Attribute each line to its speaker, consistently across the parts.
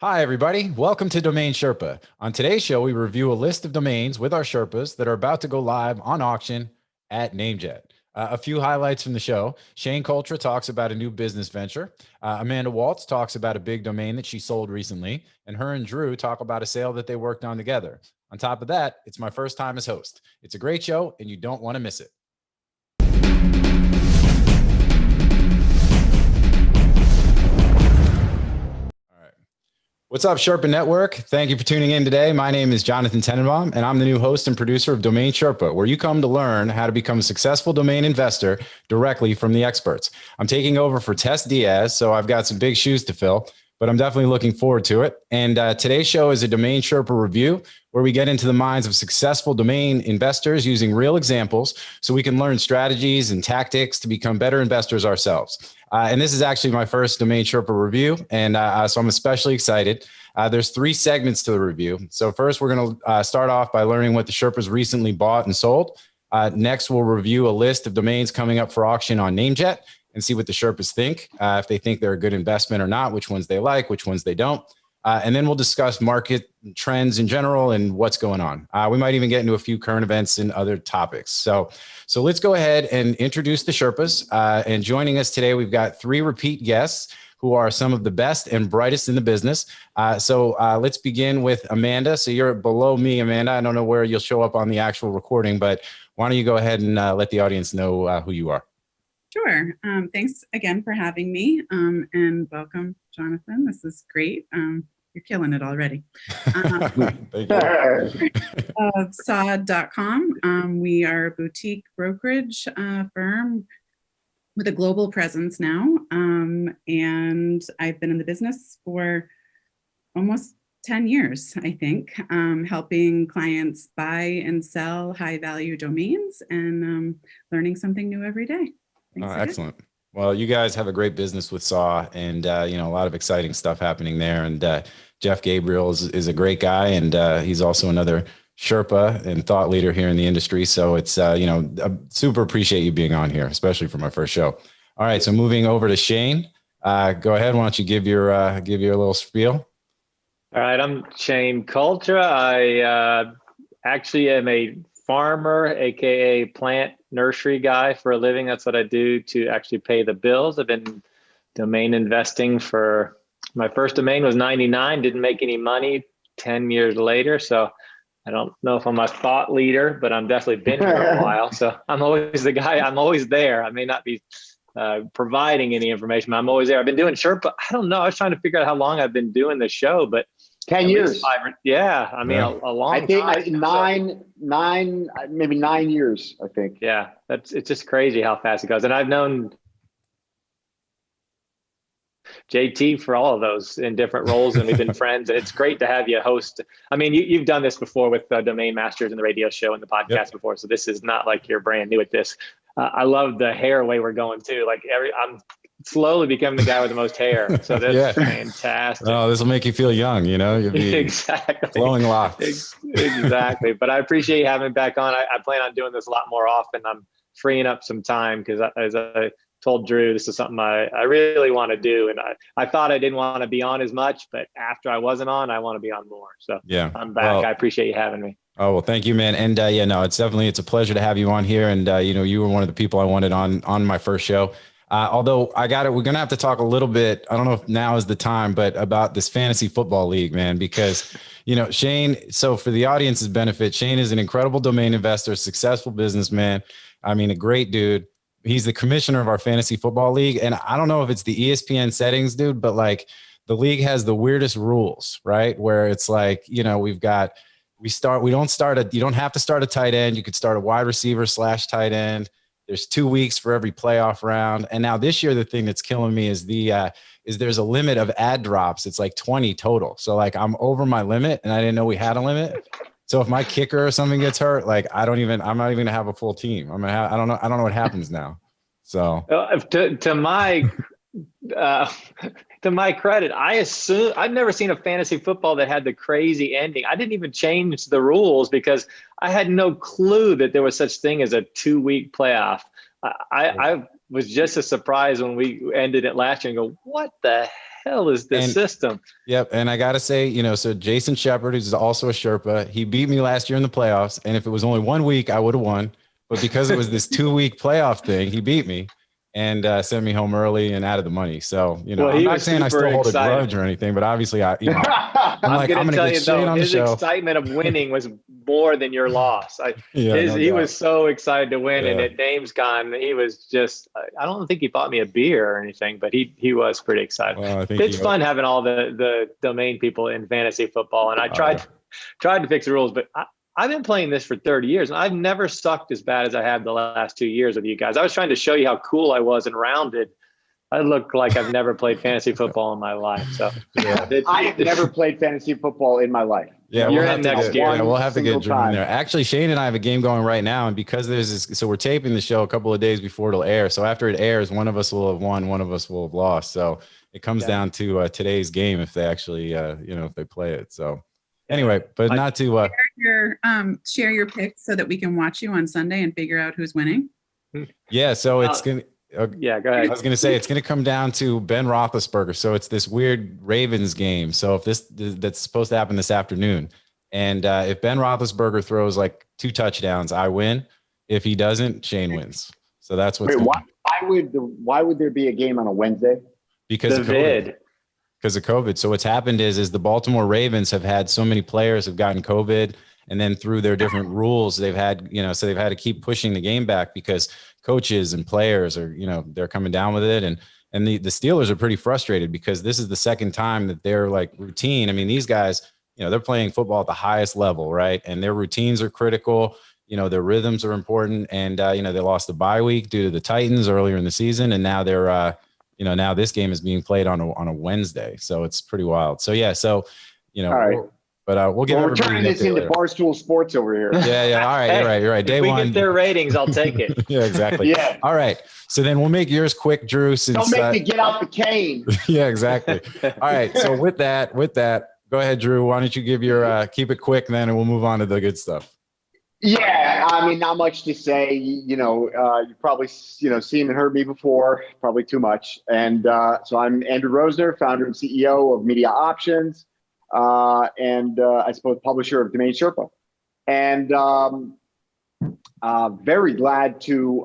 Speaker 1: Hi, everybody. Welcome to Domain Sherpa. On today's show, we review a list of domains with our Sherpas that are about to go live on auction at NameJet. A few highlights from the show. Shane Cultra talks about a new business venture. Amanda Waltz talks about a big domain that she sold recently. And her and Drew talk about a sale that they worked on together. On top of that, it's my first time as host. It's a great show, and you don't want to miss it. What's up, Sherpa Network? Thank you for tuning in today. My name is Jonathan Tenenbaum, and I'm the new host and producer of Domain Sherpa, where you come to learn how to become a successful domain investor directly from the experts. I'm taking over for Tess Diaz, so I've got some big shoes to fill, but I'm definitely looking forward to it. And today's show is a Domain Sherpa review, where we get into the minds of successful domain investors using real examples so we can learn strategies and tactics to become better investors ourselves. And this is actually my first Domain Sherpa review, and so I'm especially excited. There's 3 segments to the review. So first, we're going to start off by learning what the Sherpas recently bought and sold. Next, we'll review a list of domains coming up for auction on NameJet and see what the Sherpas think, if they think they're a good investment or not, which ones they like, which ones they don't. And then we'll discuss market trends in general and what's going on. We might even get into a few current events and other topics. So let's go ahead and introduce the Sherpas. And joining us today, we've got 3 repeat guests who are some of the best and brightest in the business. So let's begin with Amanda. So you're below me, Amanda. I don't know where you'll show up on the actual recording, but why don't you go ahead and let the audience know who you are?
Speaker 2: Sure. Thanks again for having me, and welcome, Jonathan. This is great. You're killing it already. Sod.com. We are a boutique brokerage firm with a global presence now. And I've been in the business for almost 10 years, I think, helping clients buy and sell high value domains and learning something new every day.
Speaker 1: Excellent. Well, you guys have a great business with SAW, and a lot of exciting stuff happening there. And Jeff Gabriel is a great guy, and he's also another Sherpa and thought leader here in the industry. So it's I super appreciate you being on here, especially for my first show. All right, so moving over to Shane. Go ahead. Why don't you give your little spiel?
Speaker 3: All right, I'm Shane Cultra. I actually am a farmer, aka plant nursery guy for a living. That's what I do to actually pay the bills. I've been domain investing for, my first domain was 99, didn't make any money 10 years later. So I don't know if I'm a thought leader, but I'm definitely been here a while. So I'm always the guy, I'm always there. I may not be providing any information, but I'm always there. I've been doing Sherpa. I don't know. I was trying to figure out how long I've been doing this show, but
Speaker 4: 10 years.
Speaker 3: Yeah. I mean, a long time.
Speaker 4: I think maybe 9 years, I think.
Speaker 3: Yeah. It's just crazy how fast it goes. And I've known JT for all of those in different roles, and we've been friends, and it's great to have you host. I mean, you've done this before with Domain Masters and the radio show and the podcast before, so this is not like you're brand new at this. I love the hair way we're going too. Like I'm slowly becoming the guy with the most hair, so that's fantastic.
Speaker 1: Oh, this will make you feel young, you'll be
Speaker 3: exactly
Speaker 1: flowing locks.
Speaker 3: Exactly. But I appreciate you having me back on. I plan on doing this a lot more often. I'm freeing up some time because, as I told Drew, this is something I really want to do, and I thought I didn't want to be on as much, but after I wasn't on, I want to be on more. So yeah, I'm back. Well, I appreciate you having me.
Speaker 1: Oh, well, thank you, man. And it's a pleasure to have you on here. And you were one of the people I wanted on my first show. Although we're going to have to talk a little bit, I don't know if now is the time, but about this fantasy football league, man, because, Shane, so for the audience's benefit, Shane is an incredible domain investor, successful businessman. I mean, a great dude. He's the commissioner of our fantasy football league. And I don't know if it's the ESPN settings, dude, but like the league has the weirdest rules, right? Where it's like, you don't have to start a tight end. You could start a wide receiver / tight end. There's 2 weeks for every playoff round. And now this year, the thing that's killing me is there's a limit of ad drops. It's like 20 total. So like I'm over my limit, and I didn't know we had a limit. So if my kicker or something gets hurt, like I'm not even gonna have a full team. I don't know what happens now. So
Speaker 3: to my credit, I assume I've never seen a fantasy football that had the crazy ending. I didn't even change the rules because I had no clue that there was such thing as a 2-week playoff. I was just as surprised when we ended it last year and go, what the hell is this system?
Speaker 1: Yep. And I got to say, so Jason Shepard, who's also a Sherpa, he beat me last year in the playoffs. And if it was only 1 week, I would have won. But because it was this 2-week playoff thing, he beat me and sent me home early and out of the money. So, I'm not saying I still hold a grudge or anything, but obviously I'm going to get Shane on the show.
Speaker 3: His excitement of winning was more than your loss. He was so excited to win, and at NamesCon, he was just, I don't think he bought me a beer or anything, but he was pretty excited. Well, it's fun having all the domain people in fantasy football. And I tried to fix the rules, but I've been playing this for 30 years, and I've never sucked as bad as I have the last 2 years with you guys. I was trying to show you how cool I was and rounded. I look like I've never played fantasy football in my life. So
Speaker 4: I have never played fantasy football in my life.
Speaker 1: Yeah, we'll have to get Drew in there. Actually, Shane and I have a game going right now, and because there's this, so we're taping the show a couple of days before it'll air. So after it airs, one of us will have won, one of us will have lost. So it comes down to today's game if they actually, if they play it. So. Anyway, but not to
Speaker 2: share your picks so that we can watch you on Sunday and figure out who's winning.
Speaker 1: Yeah, so it's gonna.
Speaker 3: Go ahead.
Speaker 1: I was gonna say it's gonna come down to Ben Roethlisberger. So it's this weird Ravens game. So if that's supposed to happen this afternoon, and if Ben Roethlisberger throws like 2 touchdowns, I win. If he doesn't, Shane wins. So that's what's.
Speaker 4: Wait, why would there be a game on a Wednesday?
Speaker 1: Because of COVID. Because of COVID. So what's happened is the Baltimore Ravens have had so many players have gotten COVID, and then through their different rules, they've had, so they've had to keep pushing the game back because coaches and players are, they're coming down with it. And the Steelers are pretty frustrated because this is the second time that they're like routine. I mean, these guys, they're playing football at the highest level, right? And their routines are critical. Their rhythms are important. And, they lost the bye week due to the Titans earlier in the season. And now they're, now this game is being played on a Wednesday. So it's pretty wild. So, yeah. So,
Speaker 4: all right.
Speaker 1: We'll get
Speaker 4: we're turning this into Barstool Sports over here.
Speaker 1: Yeah. All right. You're right. Day one.
Speaker 3: If we get their ratings, I'll take it.
Speaker 1: Yeah, exactly.
Speaker 4: Yeah.
Speaker 1: All right. So then we'll make yours quick, Drew. Since,
Speaker 4: don't make me get out the cane.
Speaker 1: Yeah, exactly. All right. So with that, go ahead, Drew. Why don't you give your keep it quick then, and we'll move on to the good stuff.
Speaker 4: Yeah, I mean, not much to say. You probably seen and heard me before, probably too much. And so I'm Andrew Rosener, founder and CEO of Media Options, and I suppose publisher of DomainSherpa. And very glad to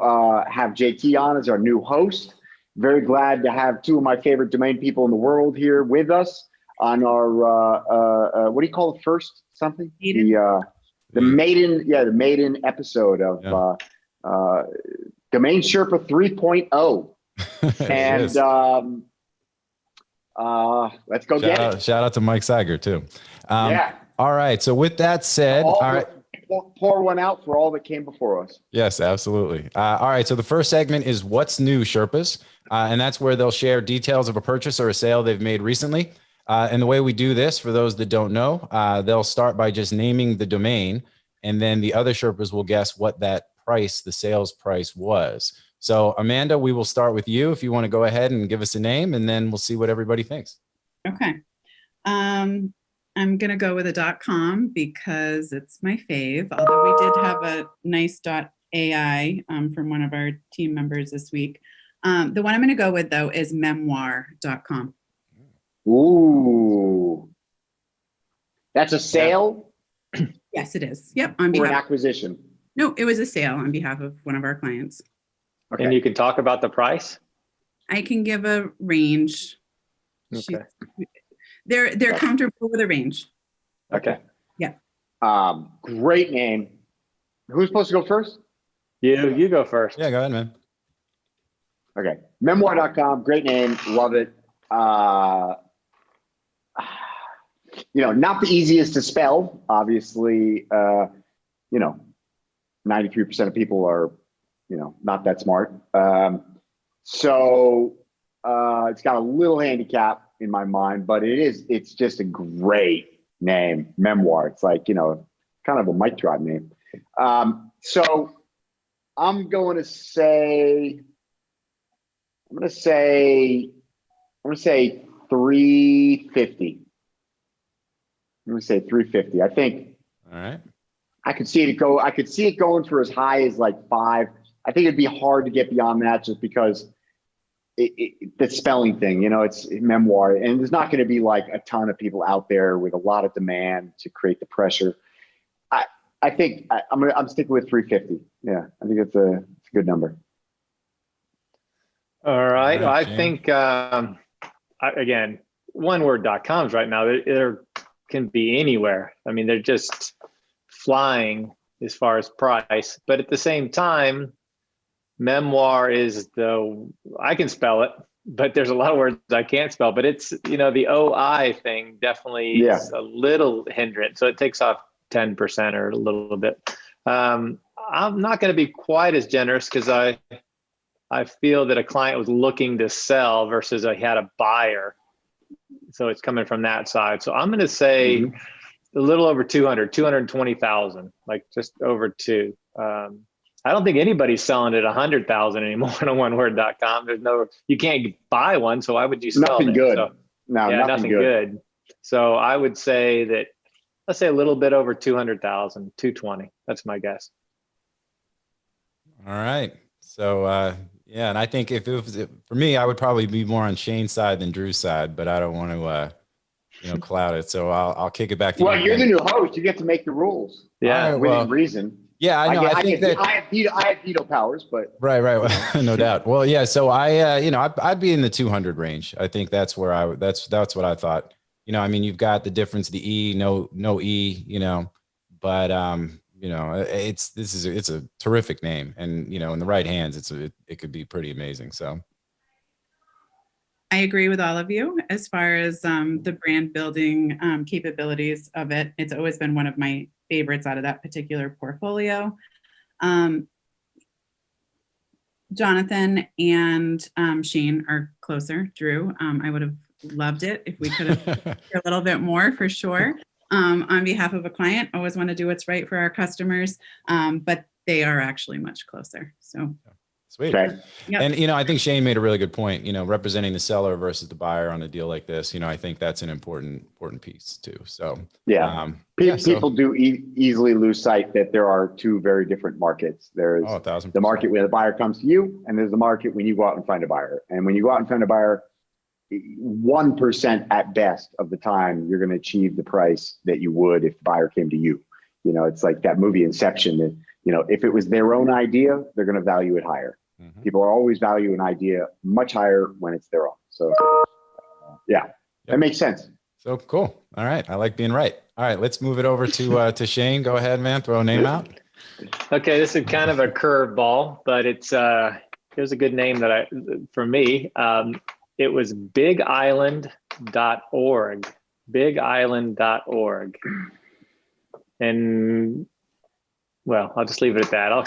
Speaker 4: have JT on as our new host. Very glad to have 2 of my favorite domain people in the world here with us on our what do you call it? First something? The maiden episode of DomainSherpa 3.0. And let's go get it.
Speaker 1: Shout out to Mike Seiger too. All right. So with that said, all right.
Speaker 4: Pour one out for all that came before us.
Speaker 1: Yes, absolutely. All right. So the first segment is What's New, Sherpas. And that's where they'll share details of a purchase or a sale they've made recently. And the way we do this, for those that don't know, they'll start by just naming the domain, and then the other Sherpas will guess what that price, the sales price was. So Amanda, we will start with you if you want to go ahead and give us a name, and then we'll see what everybody thinks.
Speaker 2: Okay. I'm going to go with a .com because it's my fave, although we did have a nice .ai from one of our team members this week. The one I'm going to go with, though, is memoir.com.
Speaker 4: Ooh, that's a sale?
Speaker 2: Yes, it is. Yep. On
Speaker 4: or
Speaker 2: behalf
Speaker 4: an acquisition?
Speaker 2: No, it was a sale on behalf of one of our clients.
Speaker 4: Okay.
Speaker 3: And you can talk about the price?
Speaker 2: I can give a range.
Speaker 3: Okay.
Speaker 2: They're comfortable with a range.
Speaker 3: Okay.
Speaker 2: Yeah.
Speaker 4: Great name. Who's supposed to go first?
Speaker 3: You go first.
Speaker 1: Yeah, go ahead, man.
Speaker 4: Okay. Memoir.com, great name, love it. Not the easiest to spell. Obviously, 93% of people are, not that smart. So it's got a little handicap in my mind, but it's just a great name, Memoir. It's like, kind of a mic drop name. So I'm going to say 350. I'm going to say 350. I think.
Speaker 1: All right.
Speaker 4: I could see it going for as high as like 5. I think it'd be hard to get beyond that just because the spelling thing, it's memoir, and there's not going to be like a ton of people out there with a lot of demand to create the pressure. I think I'm sticking with 350. Yeah, I think it's a good number.
Speaker 3: All right.
Speaker 1: All right,
Speaker 3: I think, again, oneword.coms right now, they can be anywhere. I mean, they're just flying as far as price. But at the same time, memoir is I can spell it, but there's a lot of words I can't spell. But it's, the OI thing definitely is a little hindrance. So it takes off 10% or a little bit. I'm not going to be quite as generous because I feel that a client was looking to sell versus I had a buyer. So it's coming from that side. So I'm going to say a little over 220,000, like just over 2. I don't think anybody's selling at 100,000 anymore on oneword.com. You can't buy one. So why would you sell
Speaker 4: nothing
Speaker 3: it?
Speaker 4: good?
Speaker 3: So,
Speaker 4: no,
Speaker 3: yeah,
Speaker 4: nothing good.
Speaker 3: So I would say that, let's say a little bit over 200,000, 220. That's my guess.
Speaker 1: All right. So, yeah, and I think if it was for me, I would probably be more on Shane's side than Drew's side, but I don't want to, cloud it. So I'll kick it back to you.
Speaker 4: Well, you're the new host. You get to make the rules.
Speaker 3: Yeah,
Speaker 4: within reason.
Speaker 1: Yeah, I know. I think that
Speaker 4: I have veto powers, but
Speaker 1: right, no doubt. Well, yeah. So I'd be in the 200 range. I think that's where that's what I thought. I mean, you've got the difference, the E, no E, but it's a terrific name, and in the right hands, it could be pretty amazing. So
Speaker 2: I agree with all of you as far as the brand building capabilities of it. It's always been one of my favorites out of that particular portfolio. Jonathan and Shane are closer. Drew, I would have loved it if we could have a little bit more for sure. On behalf of a client, always want to do what's right for our customers, but they are actually much closer. So
Speaker 1: sweet.
Speaker 4: okay.
Speaker 2: Yep.
Speaker 1: And I think Shane made a really good point, representing the seller versus the buyer on a deal like this. I think that's an important piece too. So
Speaker 4: people do easily lose sight that there are two very different markets. There's
Speaker 1: 1,000%.
Speaker 4: the market where the buyer comes to you, and there's the market when you go out and find a buyer. And when you go out and find a buyer, 1% at best of the time, you're going to achieve the price that you would if the buyer came to you. It's like that movie Inception that, if it was their own idea, they're going to value it higher. Mm-hmm. People are always value an idea much higher when it's their own. So that makes sense.
Speaker 1: So cool. All right. I like being right. All right. Let's move it over to Shane. Go ahead, man. Throw a name out.
Speaker 3: Okay. This is kind of a curveball, but here's a good name for me. It was bigisland.org, bigisland.org. And well, I'll just leave it at that. I'll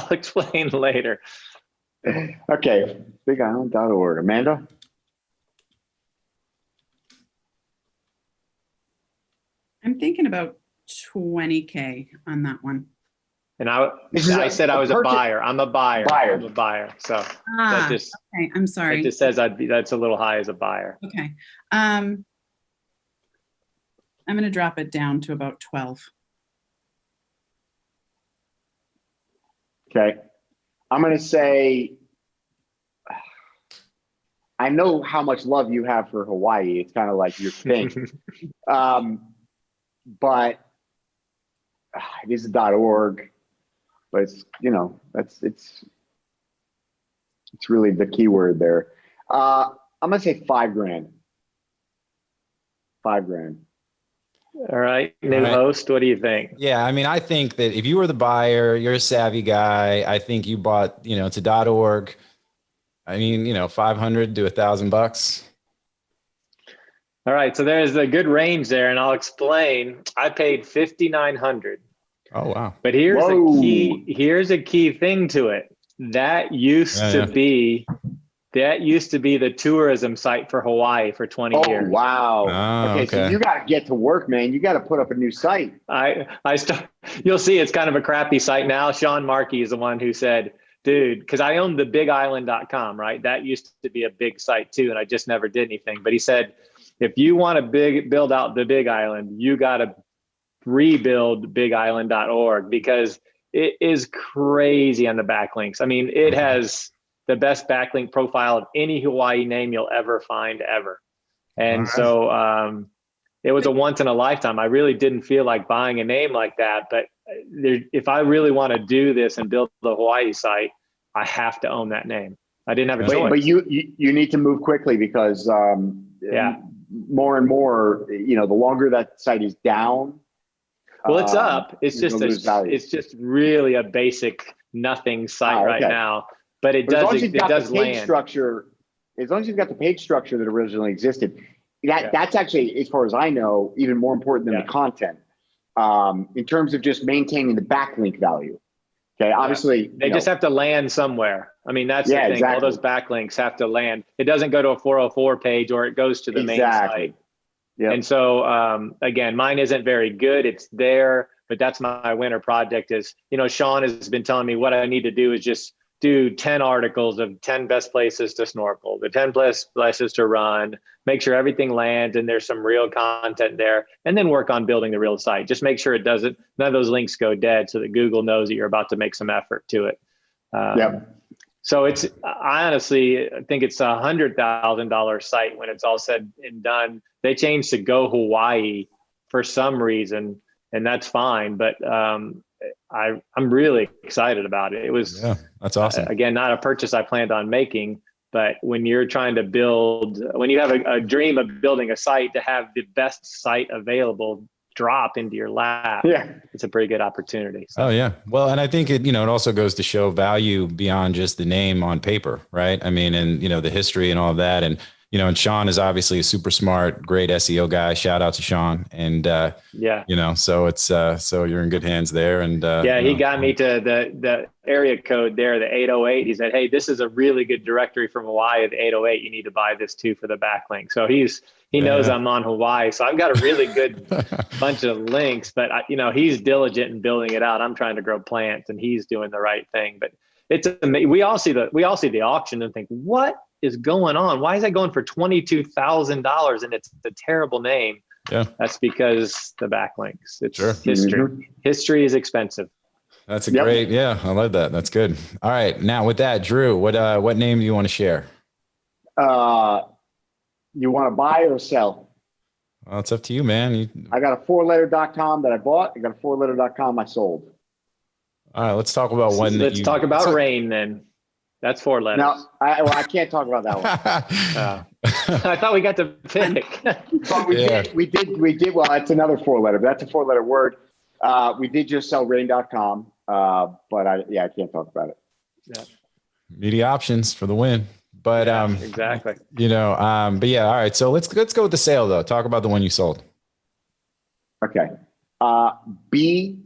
Speaker 3: explain later.
Speaker 4: Okay. bigisland.org. Amanda?
Speaker 2: I'm thinking about 20K on that one.
Speaker 3: And I said I was a buyer. I'm a buyer. I'm a buyer. So that just,
Speaker 2: okay. I'm sorry.
Speaker 3: It just says that's a little high as a buyer.
Speaker 2: Okay. I'm going to drop it down to about 12.
Speaker 4: Okay. I'm going to say, I know how much love you have for Hawaii. It's kind of like your thing. But it is .org. But it's, it's really the key word there. I'm going to say $5,000. $5,000.
Speaker 3: All right. New host, what do you think?
Speaker 1: Yeah. I mean, I think that if you were the buyer, you're a savvy guy. I think you bought, to .org. I mean, 500 to $1,000.
Speaker 3: All right. So there's a good range there, and I'll explain. I paid $5,900.
Speaker 1: Oh, wow.
Speaker 3: But here's a key thing to it. That used to be the tourism site for Hawaii for 20 years.
Speaker 4: Wow.
Speaker 1: Oh,
Speaker 4: okay. So you got to get to work, man. You got to put up a new site.
Speaker 3: You'll see it's kind of a crappy site now. Sean Markey is the one who said, dude, because I owned the bigisland.com, right? That used to be a big site too, and I just never did anything. But he said, if you want to build out the Big Island, you got to rebuild bigisland.org because it is crazy on the backlinks. I mean, it has the best backlink profile of any Hawaii name you'll ever find ever. And so it was a once in a lifetime. I really didn't feel like buying a name like that, but if I really want to do this and build the Hawaii site, I have to own that name. I didn't have a choice.
Speaker 4: But you need to move quickly because more and more, the longer that site is down.
Speaker 3: Well, it's up. It's just really a basic nothing site right now. But it does land.
Speaker 4: Structure, as long as you've got the page structure that originally existed, that's actually, as far as I know, even more important than the content. In terms of just maintaining the backlink value. Okay, obviously
Speaker 3: they just have to land somewhere. I mean, that's the thing. Exactly. All those backlinks have to land. It doesn't go to a 404 page or it goes to the main site. Yep. And so again, mine isn't very good. It's there, but that's my winter project. Is Sean has been telling me what I need to do is just do 10 articles of 10 best places to snorkel, the 10 best places to run, make sure everything lands and there's some real content there, and then work on building the real site. Just make sure none of those links go dead so that Google knows that you're about to make some effort to it. So I honestly think it's $100,000 site when it's all said and done. They changed to Go Hawaii for some reason, and that's fine. But I'm really excited about it. It was
Speaker 1: that's awesome.
Speaker 3: Again, not a purchase I planned on making, but when you're trying to when you have a dream of building a site, to have the best site available drop into your lap, it's a pretty good opportunity. So.
Speaker 1: Oh yeah. Well, and I think it also goes to show value beyond just the name on paper, right? I mean, and the history and all of that. And and Sean is obviously a super smart, great SEO guy. Shout out to Sean. And so it's so you're in good hands there. And
Speaker 3: he got me to the area code there, the 808. He said, "Hey, this is a really good directory from Hawaii, the 808. You need to buy this too for the backlink." So he knows I'm on Hawaii, so I've got a really good bunch of links. But he's diligent in building it out. I'm trying to grow plants, and he's doing the right thing. But it's amazing. We all see the auction and think, what is going on? Why is that going for $22,000 and it's a terrible name? Yeah, that's because the backlinks. It's history. Mm-hmm. History is expensive.
Speaker 1: That's great. Yeah, I love that. That's good. All right, now with that, Drew, what name do you want to share?
Speaker 4: You want to buy or sell?
Speaker 1: Well, it's up to you, man.
Speaker 4: I got a 4letter.com that I bought. I got a 4letter.com I sold.
Speaker 1: All right, let's talk about one.
Speaker 3: Let's talk about rain then. That's 4 letters.
Speaker 4: No, I can't talk about that one.
Speaker 3: I thought we got to pick.
Speaker 4: But we did. Well, it's another 4-letter, but that's a 4-letter word. We did just sell rain.com, but I can't talk about it.
Speaker 3: Yeah.
Speaker 1: Media options for the win. But
Speaker 3: exactly.
Speaker 1: But all right. So let's go with the sale though. Talk about the one you sold.
Speaker 4: Okay. BOTM.com.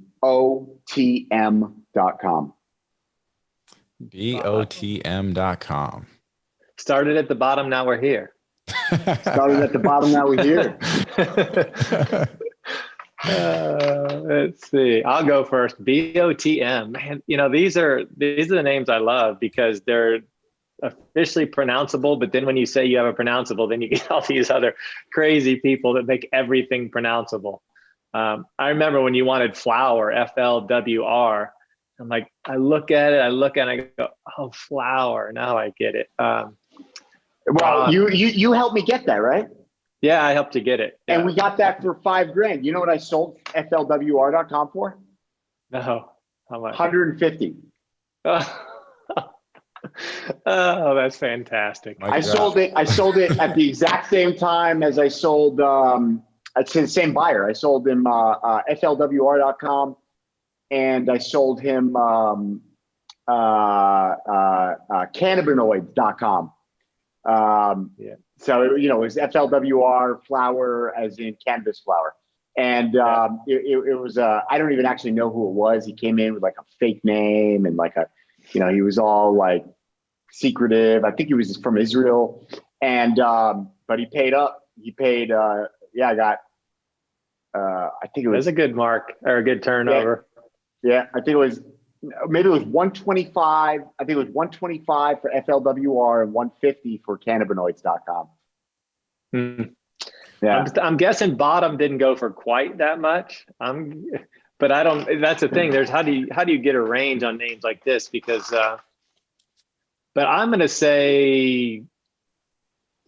Speaker 1: BOTM.com.
Speaker 3: Started at the bottom, now we're here.
Speaker 4: Started at the bottom, now we're here.
Speaker 3: Let's see. I'll go first. BOTM. Man, these are the names I love because they're officially pronounceable, but then when you say you have a pronounceable, then you get all these other crazy people that make everything pronounceable. I remember when you wanted flower, FLWR. I'm like, I look at it, and I go, oh, flower. Now I get it.
Speaker 4: Well, you helped me get that, right?
Speaker 3: Yeah, I helped you get it. Yeah.
Speaker 4: And we got that for $5,000. You know what I sold FLWR.com for?
Speaker 3: No, how much?
Speaker 4: 150.
Speaker 3: Oh, that's fantastic.
Speaker 4: I sold it at the exact same time as I sold. It's the same buyer. I sold him FLWR.com. And I sold him cannabinoids.com. So, it was FLWR flower as in cannabis flower. And it was, I don't even actually know who it was. He came in with like a fake name and like he was all like secretive. I think he was from Israel. And, but he paid up. He paid, I got, I think it was.
Speaker 3: That's a good mark or a good turnover.
Speaker 4: Yeah, I think it was 125. I think it was 125 for FLWR and 150 for cannabinoids.com.
Speaker 3: Yeah, I'm guessing bottom didn't go for quite that much. But I don't. That's the thing. There's how do you get a range on names like this? Because but I'm going to say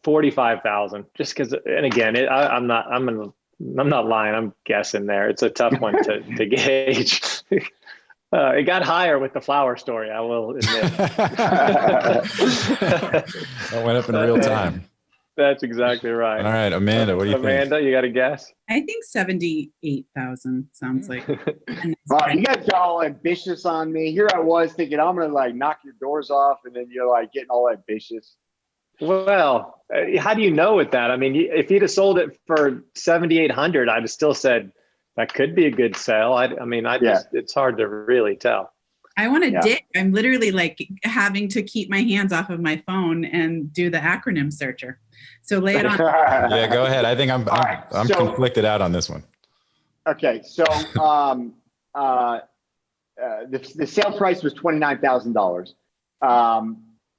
Speaker 3: 45,000 just because, and again, I'm not lying. I'm guessing there. It's a tough one to gauge. It got higher with the flower story, I will admit.
Speaker 1: That went up in real time.
Speaker 3: That's exactly right.
Speaker 1: All right, Amanda, what do you think?
Speaker 3: Amanda, you got a guess?
Speaker 2: I think 78,000 sounds like.
Speaker 4: Wow, you guys got all ambitious on me. Here I was thinking I'm gonna like knock your doors off, and then you're like getting all ambitious.
Speaker 3: Well, how do you know with that? I mean, if you'd have sold it for 7,800, I'd have still said that could be a good sell. It's hard to really tell.
Speaker 2: I want to dig. I'm literally like having to keep my hands off of my phone and do the acronym searcher. So lay it on.
Speaker 1: Yeah, go ahead. I think I'm conflicted out on this one.
Speaker 4: Okay, so the sale price was $29,000.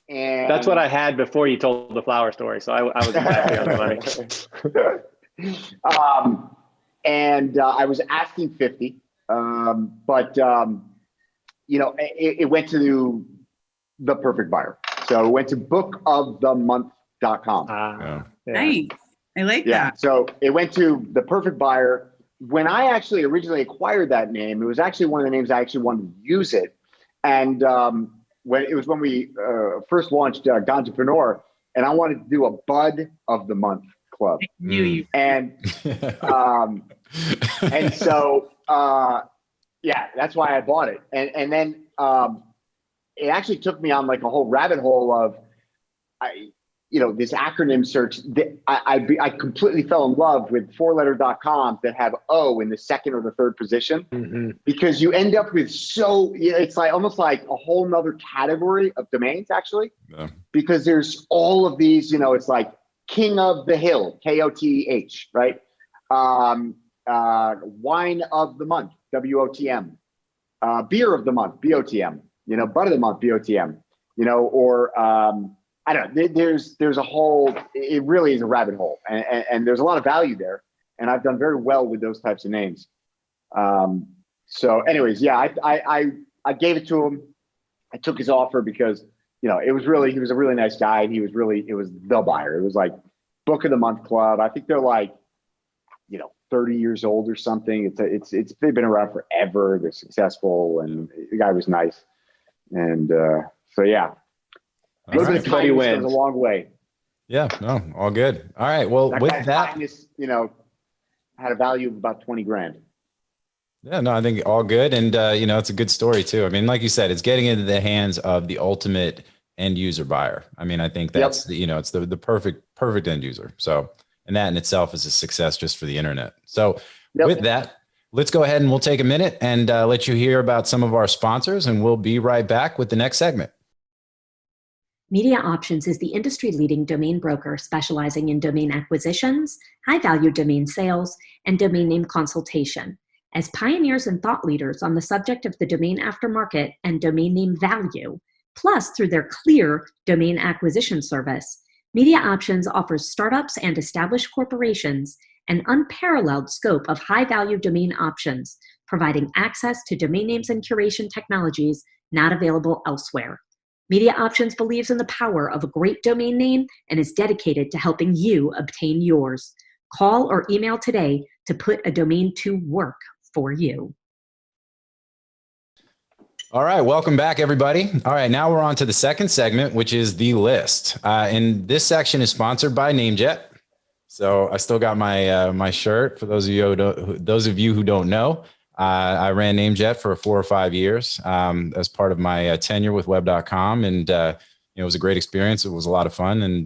Speaker 4: And
Speaker 3: that's what I had before you told the flower story. So I was exactly on the money. I was asking 50, but it went to the perfect buyer. So it went to bookofthemonth.com. Yeah.
Speaker 2: Nice. I like that.
Speaker 4: So it went to the perfect buyer. When I actually originally acquired that name, it was actually one of the names I actually wanted to use it. And when we first launched Gantrepreneur, and I wanted to do a Bud of the Month club.
Speaker 2: I knew you.
Speaker 4: And so that's why I bought it. And then it actually took me on like a whole rabbit hole of this acronym search. I completely fell in love with 4letter.com that have O in the second or the third position, because you end up with it's like almost like a whole nother category of domains actually, because there's all of these, it's like King of the Hill, KOTH, right? Wine of the Month, WOTM, Beer of the Month, BOTM, Bud of the Month, BOTM, I don't know. There's a whole. It really is a rabbit hole, and there's a lot of value there. And I've done very well with those types of names. So, anyways, I gave it to him. I took his offer because he was a really nice guy. And it was the buyer. It was like Book of the Month Club. I think they're like 30 years old or something. They've been around forever. They're successful, and the guy was nice. And so yeah. A little bit of kindness goes a long way.
Speaker 1: Yeah, no, all good. All right. Well, with that,
Speaker 4: kindness, had a value of about 20 grand.
Speaker 1: Yeah, no, I think all good. And, it's a good story too. I mean, like you said, it's getting into the hands of the ultimate end user buyer. I mean, I think that's it's the perfect end user. So, and that in itself is a success just for the internet. So with that, let's go ahead and we'll take a minute and let you hear about some of our sponsors, and we'll be right back with the next segment.
Speaker 5: Media Options is the industry-leading domain broker specializing in domain acquisitions, high-value domain sales, and domain name consultation. As pioneers and thought leaders on the subject of the domain aftermarket and domain name value, plus through their clear domain acquisition service, Media Options offers startups and established corporations an unparalleled scope of high-value domain options, providing access to domain names and curation technologies not available elsewhere. Media Options believes in the power of a great domain name and is dedicated to helping you obtain yours. Call or email today to put a domain to work for you.
Speaker 1: All right, welcome back, everybody. All right, now we're on to the second segment, which is the list. And this section is sponsored by NameJet. So I still got my my shirt. For those of you who don't know, I ran NameJet for 4 or 5 years as part of my tenure with web.com. And, it was a great experience. It was a lot of fun. And,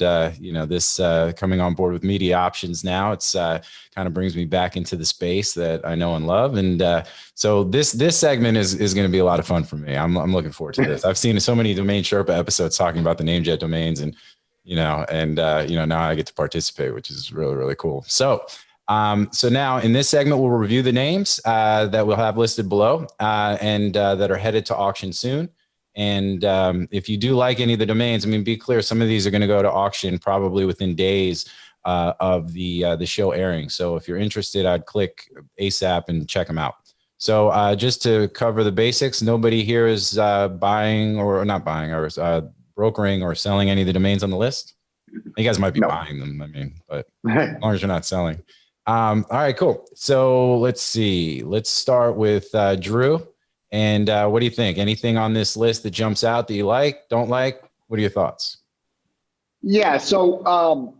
Speaker 1: this coming on board with Media Options now, it's kind of brings me back into the space that I know and love. And so this segment is going to be a lot of fun for me. I'm looking forward to this. I've seen so many Domain Sherpa episodes talking about the NameJet domains and, now I get to participate, which is really, really cool. So now in this segment, we'll review the names that we'll have listed below and that are headed to auction soon. And if you do like any of the domains, be clear, some of these are going to go to auction probably within days of the show airing. So if you're interested, I'd click ASAP and check them out. So just to cover the basics, nobody here is buying or not buying or brokering or selling any of the domains on the list? You guys might be
Speaker 4: No.
Speaker 1: buying them, I mean, but as long as you're not selling. All right, cool. So let's see. Let's start with Drew. And what do you think? Anything on this list that jumps out that you like, don't like? What are your thoughts?
Speaker 4: Yeah. So,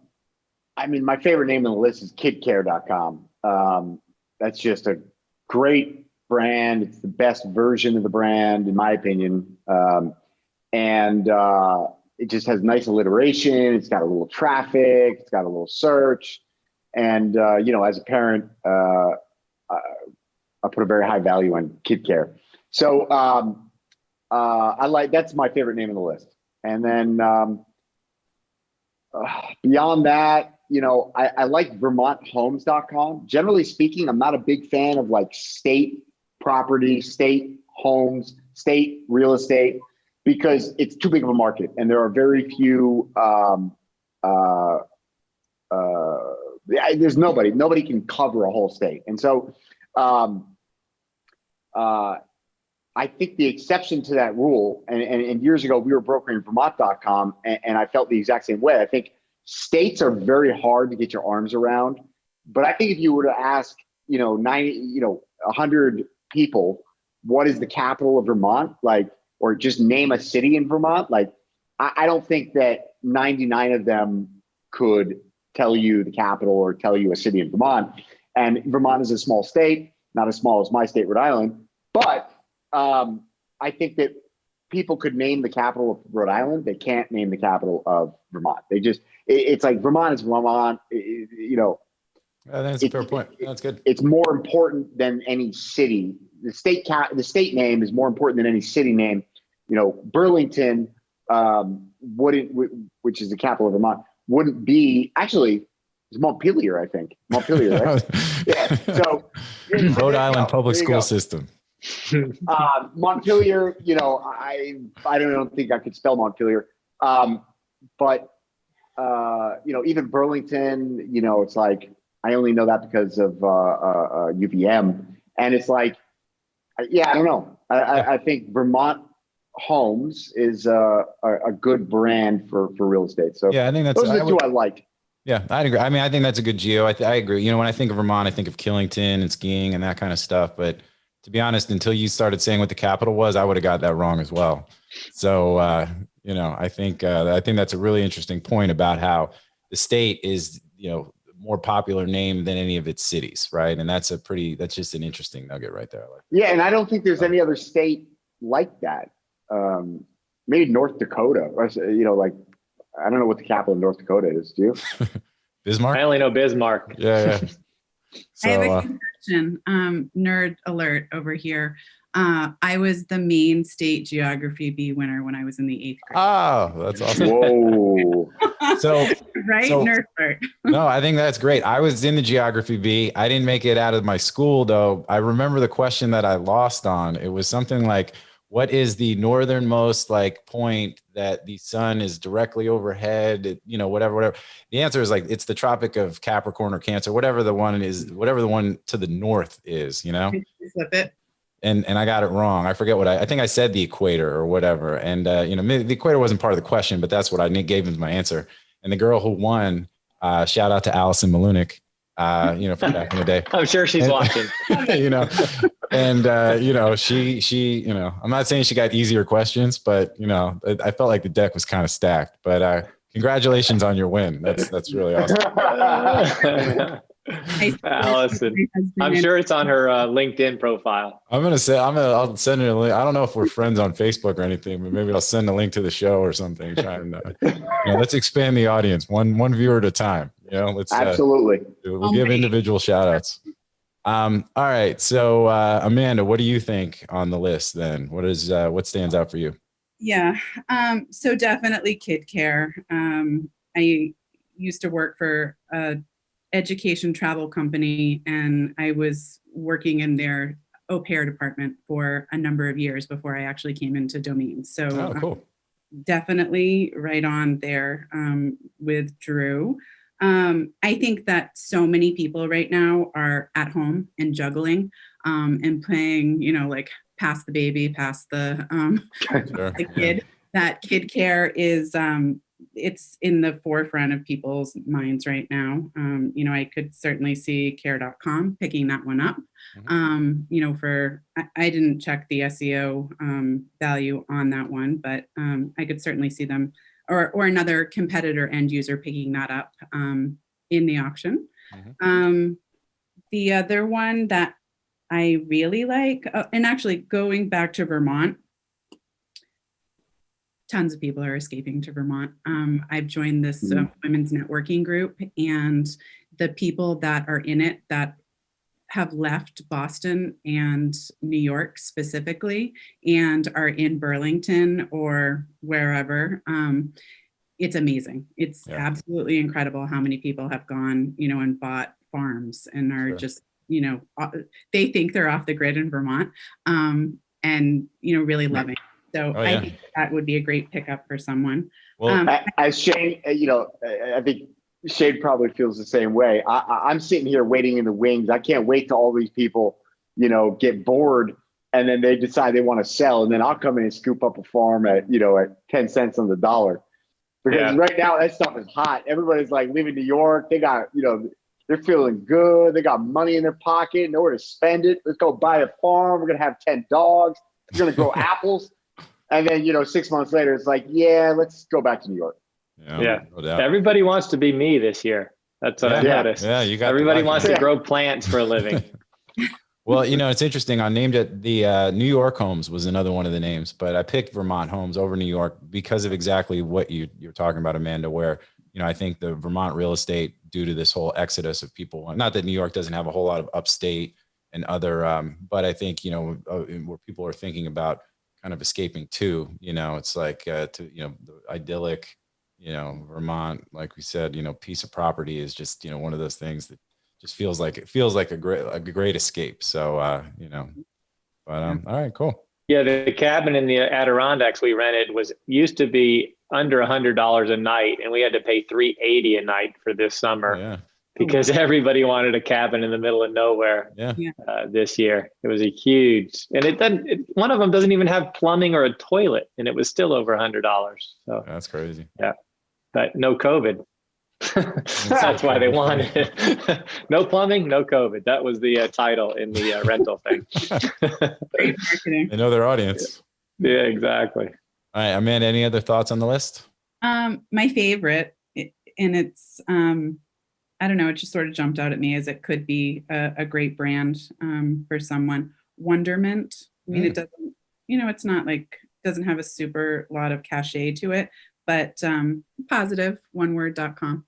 Speaker 4: I mean, my favorite name on the list is kidcare.com. That's just a great brand. It's the best version of the brand, in my opinion. And it just has nice alliteration. It's got a little traffic. It's got a little search. And, you know, as a parent, I put a very high value on kid care. So that's my favorite name on the list. And then beyond that, you know, I like VermontHomes.com. Generally speaking, I'm not a big fan of like state property, state homes, state real estate, because it's too big of a market. And there are very few, there's nobody can cover a whole state. And so I think the exception to that rule, and years ago we were brokering Vermont.com, and I felt the exact same way. I think states are very hard to get your arms around, but I think if you were to ask, 100 people, what is the capital of Vermont, like, or just name a city in Vermont, like, I don't think that 99 of them could tell you the capital or tell you a city in Vermont. And Vermont is a small state, not as small as my state, Rhode Island, but I think that people could name the capital of Rhode Island. They can't name the capital of Vermont. It's like Vermont is Vermont,
Speaker 1: That's a fair point. That's good.
Speaker 4: It's more important than any city. The state name is more important than any city name. You know, Burlington, which is the capital of Vermont, wouldn't be, actually, it's Montpelier, I think. Montpelier, right? Yeah. So
Speaker 1: Rhode Island public school system.
Speaker 4: Montpelier, I don't think I could spell Montpelier. But even Burlington, it's like, I only know that because of UVM. And it's like, I don't know. I think Vermont Homes is a good brand for real estate. So
Speaker 1: yeah, I think
Speaker 4: those are the two I like.
Speaker 1: Yeah, I agree. I mean, I think that's a good geo. I agree. When I think of Vermont, I think of Killington and skiing and that kind of stuff. But to be honest, until you started saying what the capital was, I would have got that wrong as well. So, I think that's a really interesting point about how the state is, more popular name than any of its cities, right? And that's just an interesting nugget right there.
Speaker 4: Yeah, and I don't think there's any other state like that. Maybe North Dakota, or, I don't know what the capital of North Dakota is. Do you?
Speaker 1: Bismarck?
Speaker 3: I only know Bismarck.
Speaker 1: Yeah. So,
Speaker 2: I have a confession, nerd alert over here. I was the Maine State Geography B winner when I was in the 8th grade.
Speaker 1: Oh, that's awesome.
Speaker 4: Whoa.
Speaker 2: Nerd alert.
Speaker 1: No, I think that's great. I was in the Geography B. I didn't make it out of my school, though. I remember the question that I lost on. It was something like, what is the northernmost point that the sun is directly overhead? Whatever. The answer is it's the Tropic of Capricorn or Cancer, whatever the one to the north is,
Speaker 2: Flip it.
Speaker 1: And I got it wrong. I forget what I think I said the equator or whatever. And, the equator wasn't part of the question, but that's what I gave as my answer. And the girl who won, shout out to Allison Malunik, from back in the day.
Speaker 3: I'm sure she's watching.
Speaker 1: She, I'm not saying she got easier questions, but, I felt like the deck was kind of stacked. But congratulations on your win. That's really awesome.
Speaker 3: Allison, I'm sure it's on her LinkedIn profile.
Speaker 1: I'll send her a link. I don't know if we're friends on Facebook or anything, but maybe I'll send a link to the show or something. Let's expand the audience one viewer at a time. Let's
Speaker 4: absolutely.
Speaker 1: We'll give individual shout outs. All right. So Amanda, what do you think on the list then? What stands out for you?
Speaker 2: Yeah. So definitely kid care. I used to work for a education travel company, and I was working in their au pair department for a number of years before I actually came into Domain. So
Speaker 1: cool.
Speaker 2: Definitely right on there with Drew. I think that so many people right now are at home and juggling and playing, pass the baby, pass the,
Speaker 1: Sure.
Speaker 2: the kid. that kid care is, it's in the forefront of people's minds right now. I could certainly see care.com picking that one up. I didn't check the SEO value on that one, but I could certainly see them or another competitor end user picking that up in the auction. The other one that I really like, and actually going back to Vermont, tons of people are escaping to Vermont. I've joined this women's networking group, and the people that are in it that have left Boston and New York specifically and are in Burlington or wherever, it's amazing. It's absolutely incredible how many people have gone, and bought farms and are just, they think they're off the grid in Vermont, and, really loving. So I think that would be a great pickup for someone.
Speaker 4: Well, as Shane, I think Shane probably feels the same way. I'm sitting here waiting in the wings. I can't wait till all these people, get bored and then they decide they want to sell. And then I'll come in and scoop up a farm at 10 cents on the dollar. Because right now that stuff is hot. Everybody's like leaving New York. They got, they're feeling good. They got money in their pocket, nowhere to spend it. Let's go buy a farm. We're going to have 10 dogs. We're going to grow apples. And then, 6 months later, it's like, let's go back to New York.
Speaker 3: Yeah. No, everybody wants to be me this year. That's what I noticed.
Speaker 1: Yeah, you got
Speaker 3: everybody wants to grow plants for a living.
Speaker 1: Well, it's interesting. I named it the New York Homes was another one of the names, but I picked Vermont Homes over New York because of exactly what you're talking about, Amanda, where, I think the Vermont real estate, due to this whole exodus of people, not that New York doesn't have a whole lot of upstate and other, but I think, where people are thinking about kind of escaping to, it's like the idyllic, Vermont, like we said, piece of property is just, one of those things that just feels like a great escape. So, all right, cool.
Speaker 3: Yeah. The cabin in the Adirondacks we rented used to be under $100 a night, and we had to pay $380 a night for this summer because everybody wanted a cabin in the middle of nowhere. This year it was a huge, and one of them doesn't even have plumbing or a toilet, and it was still over $100. So
Speaker 1: that's crazy.
Speaker 3: Yeah. But no COVID. That's why they wanted it. No plumbing, no COVID. That was the title in the rental thing.
Speaker 2: Great marketing.
Speaker 1: They know their audience.
Speaker 3: Yeah, exactly.
Speaker 1: All right, Amanda, any other thoughts on the list?
Speaker 2: My favorite, and it's, I don't know, it just sort of jumped out at me as it could be a great brand for someone. Wonderment. I mean, it doesn't, it's not like, doesn't have a super lot of cachet to it, but positive, oneword.com.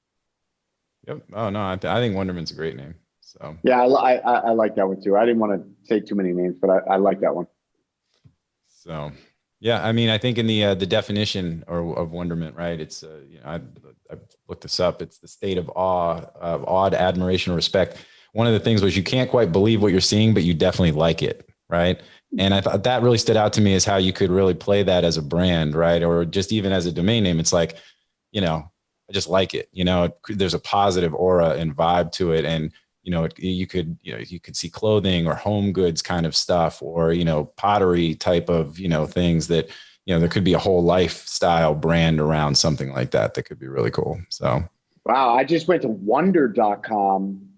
Speaker 1: Yep. Oh, no, I think Wonderment's a great name. So
Speaker 4: yeah, I like that one too. I didn't want to say too many names, but I like that one.
Speaker 1: So, yeah, I mean, I think in the definition of wonderment, right? It's I looked this up. It's the state of awe, of awed admiration or respect. One of the things was you can't quite believe what you're seeing, but you definitely like it, right? And I thought that really stood out to me as how you could really play that as a brand, right? Or just even as a domain name. It's like, I just like it. There's a positive aura and vibe to it, and you could see clothing or home goods kind of stuff, or pottery type of things that there could be a whole lifestyle brand around something like that could be really cool. So
Speaker 4: wow, I just went to wonder.com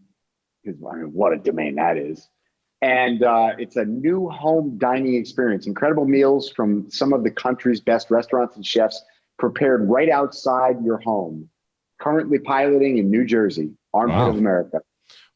Speaker 4: because what a domain that is. And it's a new home dining experience. Incredible meals from some of the country's best restaurants and chefs prepared right outside your home. Currently piloting in New Jersey, armpit of America.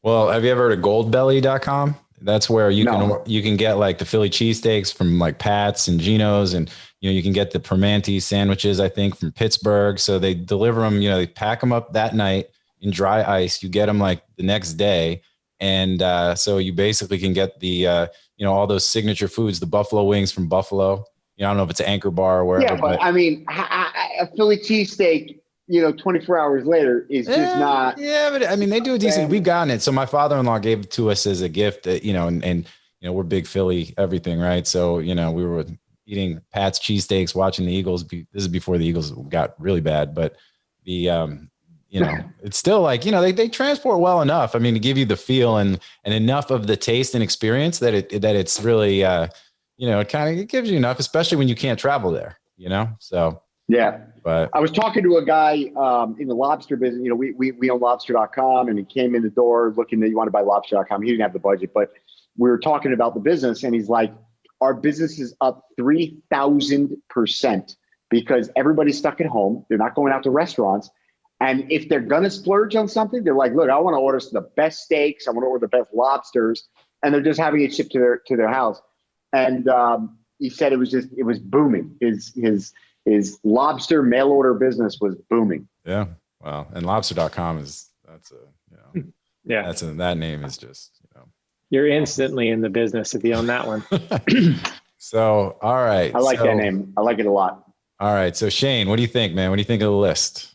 Speaker 1: Well, have you ever heard of goldbelly.com? That's where you can get like the Philly cheesesteaks from like Pat's and Geno's, and you can get the Primanti sandwiches, I think, from Pittsburgh. So they deliver them, they pack them up that night in dry ice. You get them like the next day. And so you basically can get the, all those signature foods, the buffalo wings from Buffalo. I don't know if it's Anchor Bar or wherever.
Speaker 4: Yeah, but I mean, a Philly cheesesteak, 24 hours later is just not.
Speaker 1: Yeah, but I mean, they do a decent. We've gotten it. So my father-in-law gave it to us as a gift. And we're big Philly everything, right? So we were eating Pat's cheesesteaks, watching the Eagles. This is before the Eagles got really bad, but the it's still like they transport well enough. I mean, to give you the feel and enough of the taste and experience that it's really it gives you enough, especially when you can't travel there. So
Speaker 4: Yeah.
Speaker 1: but
Speaker 4: I was talking to a guy in the lobster business. We own lobster.com, and he came in the door looking that you want to buy lobster.com. He didn't have the budget, but we were talking about the business, and he's like, our business is up 3,000% because everybody's stuck at home. They're not going out to restaurants. And if they're going to splurge on something, they're like, look, I want to order the best steaks. I want to order the best lobsters. And they're just having it shipped to their house. And he said it was booming. His lobster mail order business was booming.
Speaker 1: Yeah. Well, and lobster.com that name is just,
Speaker 3: You're instantly in the business if you own that one.
Speaker 1: So, all right.
Speaker 4: I like that name. I like it a lot.
Speaker 1: All right. So Shane, what do you think, man? What do you think of the list?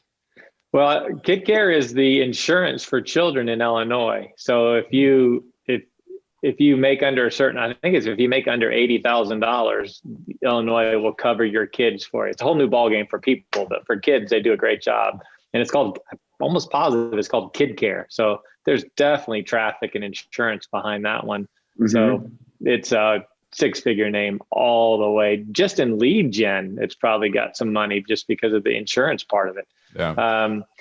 Speaker 3: Well, KidCare is the insurance for children in Illinois. So if you make under a certain, I think it's if you make under $80,000, Illinois will cover your kids for it. It's a whole new ballgame for people, but for kids, they do a great job. And it's called, almost positive, it's called KidCare. So there's definitely traffic and insurance behind that one. Mm-hmm. So it's a six-figure name all the way. Just in lead gen, it's probably got some money just because of the insurance part of it.
Speaker 1: Yeah.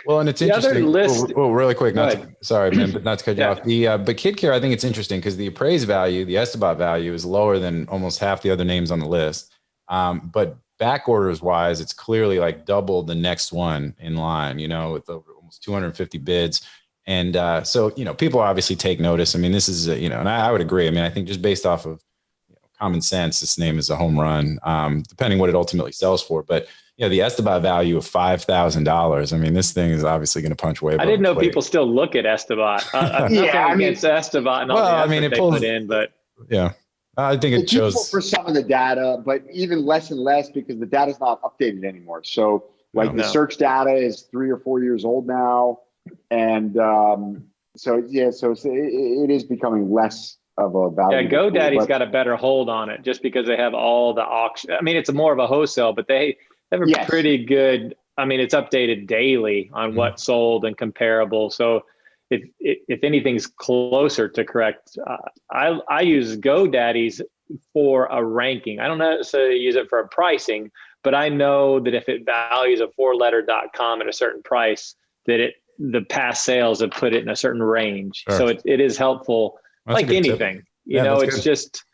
Speaker 1: Well, and it's interesting. Really quick, sorry, man, but not to cut you off. But KidCare, I think it's interesting because the appraised value, the Estebat value, is lower than almost half the other names on the list. But back orders wise, it's clearly like double the next one in line. With over almost 250 bids. And so people obviously take notice. I mean, this is and I would agree. I mean, I think just based off of common sense, this name is a home run, depending what it ultimately sells for. But the Estebat value of $5,000. I mean, this thing is obviously going to punch way above.
Speaker 3: I didn't know people still look at Estebat. Against Estebat and all the effort they put in, but
Speaker 1: yeah, I think it shows
Speaker 4: for some of the data, but even less and less because the data is not updated anymore. So the search data is 3 or 4 years old now, and so it is becoming less of a value.
Speaker 3: Yeah, GoDaddy's got a better hold on it just because they have all the auction. I mean, it's more of a wholesale, but they have a pretty good, I mean, it's updated daily on what sold and comparable. So if anything's closer to correct, I use GoDaddy's for a ranking. I don't necessarily use it for a pricing, but I know that if it values a 4letter.com at a certain price, that the past sales have put it in a certain range. Sure. So it is helpful. That's like anything, it's just,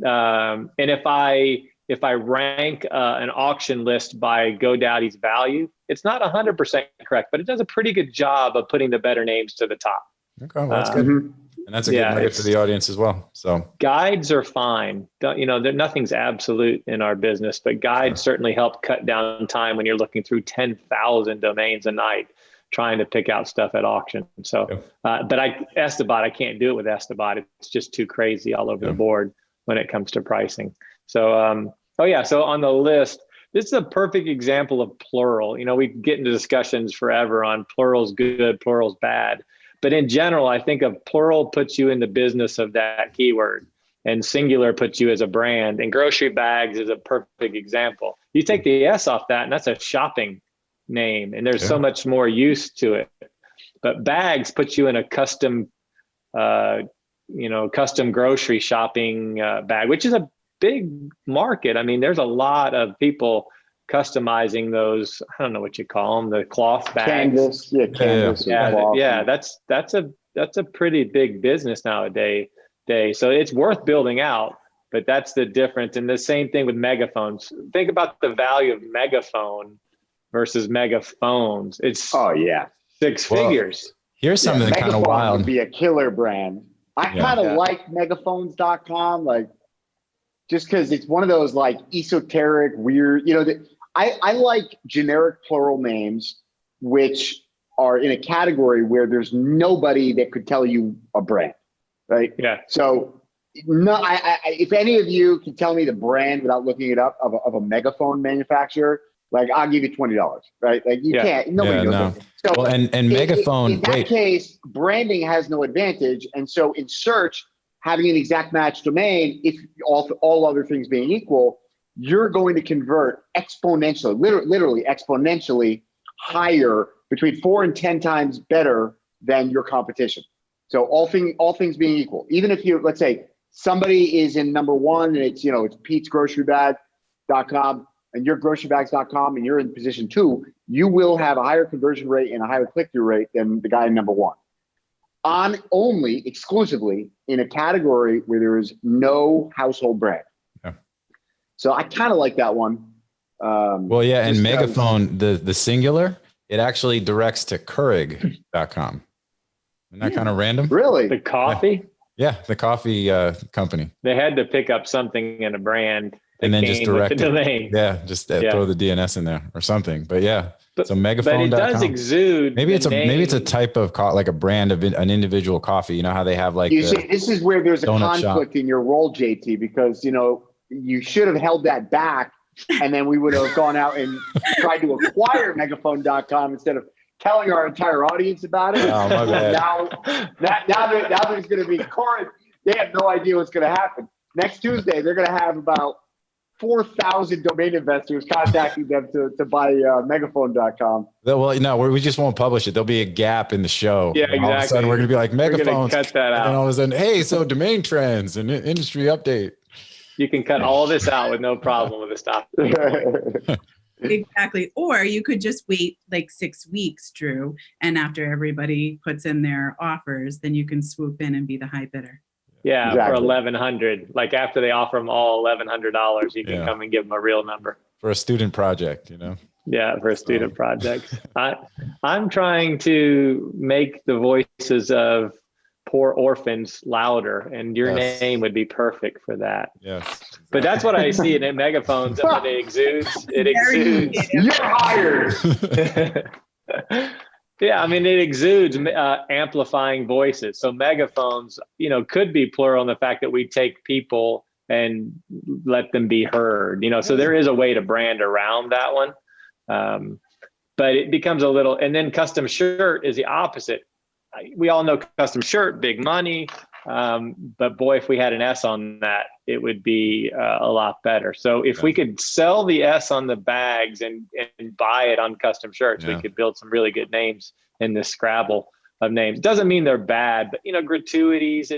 Speaker 3: and if I rank an auction list by GoDaddy's value, it's not 100% correct, but it does a pretty good job of putting the better names to the top.
Speaker 1: Okay, well, that's good. And that's a good nugget for the audience as well. So
Speaker 3: guides are fine. Nothing's absolute in our business, but guides certainly help cut down time when you're looking through 10,000 domains a night trying to pick out stuff at auction. So, but Estebat, I can't do it with Estebat. It's just too crazy all over the board when it comes to pricing. So, so on the list, this is a perfect example of plural. We get into discussions forever on plural's good, plural's bad. But in general, I think of plural puts you in the business of that keyword, and singular puts you as a brand, and grocery bags is a perfect example. You take the S off that, and that's a shopping name, and there's so much more use to it. But bags puts you in a custom grocery shopping bag, which is a big market. I mean, there's a lot of people customizing those, I don't know what you call them, the cloth bags.
Speaker 4: Canvas.
Speaker 3: That's a pretty big business nowadays. So it's worth building out, but that's the difference. And the same thing with megaphones. Think about the value of megaphone versus megaphones. It's six figures.
Speaker 1: Here's something kind of wild.
Speaker 4: Would be a killer brand. I kind of like megaphones.com, just because it's one of those esoteric, weird, I like generic plural names, which are in a category where there's nobody that could tell you a brand, right? Yeah. So if any of you can tell me the brand without looking it up of a megaphone manufacturer, I'll give you $20, right? You can't, nobody knows. So
Speaker 1: well, and megaphone,
Speaker 4: in that case, branding has no advantage. And so in search, having an exact match domain, if all other things being equal, you're going to convert exponentially, literally exponentially higher, between 4 and 10 times better than your competition. So all things being equal, even if you, let's say somebody is in number one and it's, it's Pete'sGroceryBag.com, and you're grocerybags.com and you're in position 2, you will have a higher conversion rate and a higher click-through rate than the guy in number 1. On only exclusively in a category where there is no household brand.
Speaker 1: Yeah.
Speaker 4: So I kind of like that one.
Speaker 1: Well, yeah. And Megaphone, the singular, it actually directs to Keurig.com. Isn't that kind of random?
Speaker 4: Really?
Speaker 3: The coffee?
Speaker 1: Yeah. The coffee company.
Speaker 3: They had to pick up something in a brand.
Speaker 1: And then just direct
Speaker 3: the domain.
Speaker 1: Yeah. Just throw the DNS in there or something. But yeah. So megaphone.com.
Speaker 3: But it does exude.
Speaker 1: Maybe it's a type of like a brand of an individual coffee. You know how they have like.
Speaker 4: You see, this is where there's a conflict in your role, JT, because you should have held that back, and then we would have gone out and tried to acquire megaphone.com instead of telling our entire audience about it.
Speaker 1: Oh, my bad.
Speaker 4: Now there's going to be current. They have no idea what's going to happen. Next Tuesday, they're going to have about 4,000 domain investors contacting them to buy megaphone.com.
Speaker 1: Well, no, we just won't publish it. There'll be a gap in the show.
Speaker 3: Yeah, exactly.
Speaker 1: All of a sudden, we're going to be like megaphones.
Speaker 3: Cut that out.
Speaker 1: And then all of a sudden, hey, so domain trends and industry update.
Speaker 3: You can cut all this out with no problem with the stop.
Speaker 2: Exactly. Or you could just wait like 6 weeks, Drew, and after everybody puts in their offers, then you can swoop in and be the high bidder.
Speaker 3: Yeah,
Speaker 4: exactly.
Speaker 3: For $1,100. Like after they offer them all $1,100, you can come and give them a real number.
Speaker 1: For a student project,
Speaker 3: Yeah, for a student project. I'm trying to make the voices of poor orphans louder, and your name would be perfect for that.
Speaker 1: Yes. Exactly.
Speaker 3: But that's what I see in megaphones. It exudes. It exudes.
Speaker 4: You're hired.
Speaker 3: Yeah, I mean, it exudes amplifying voices. So megaphones, could be plural in the fact that we take people and let them be heard. So there is a way to brand around that one. But it becomes a little, and then custom shirt is the opposite. We all know custom shirt, big money. But boy, if we had an S on that, it would be a lot better. So if we could sell the S on the bags and buy it on custom shirts, we could build some really good names in this Scrabble of names. Doesn't mean they're bad, but gratuities,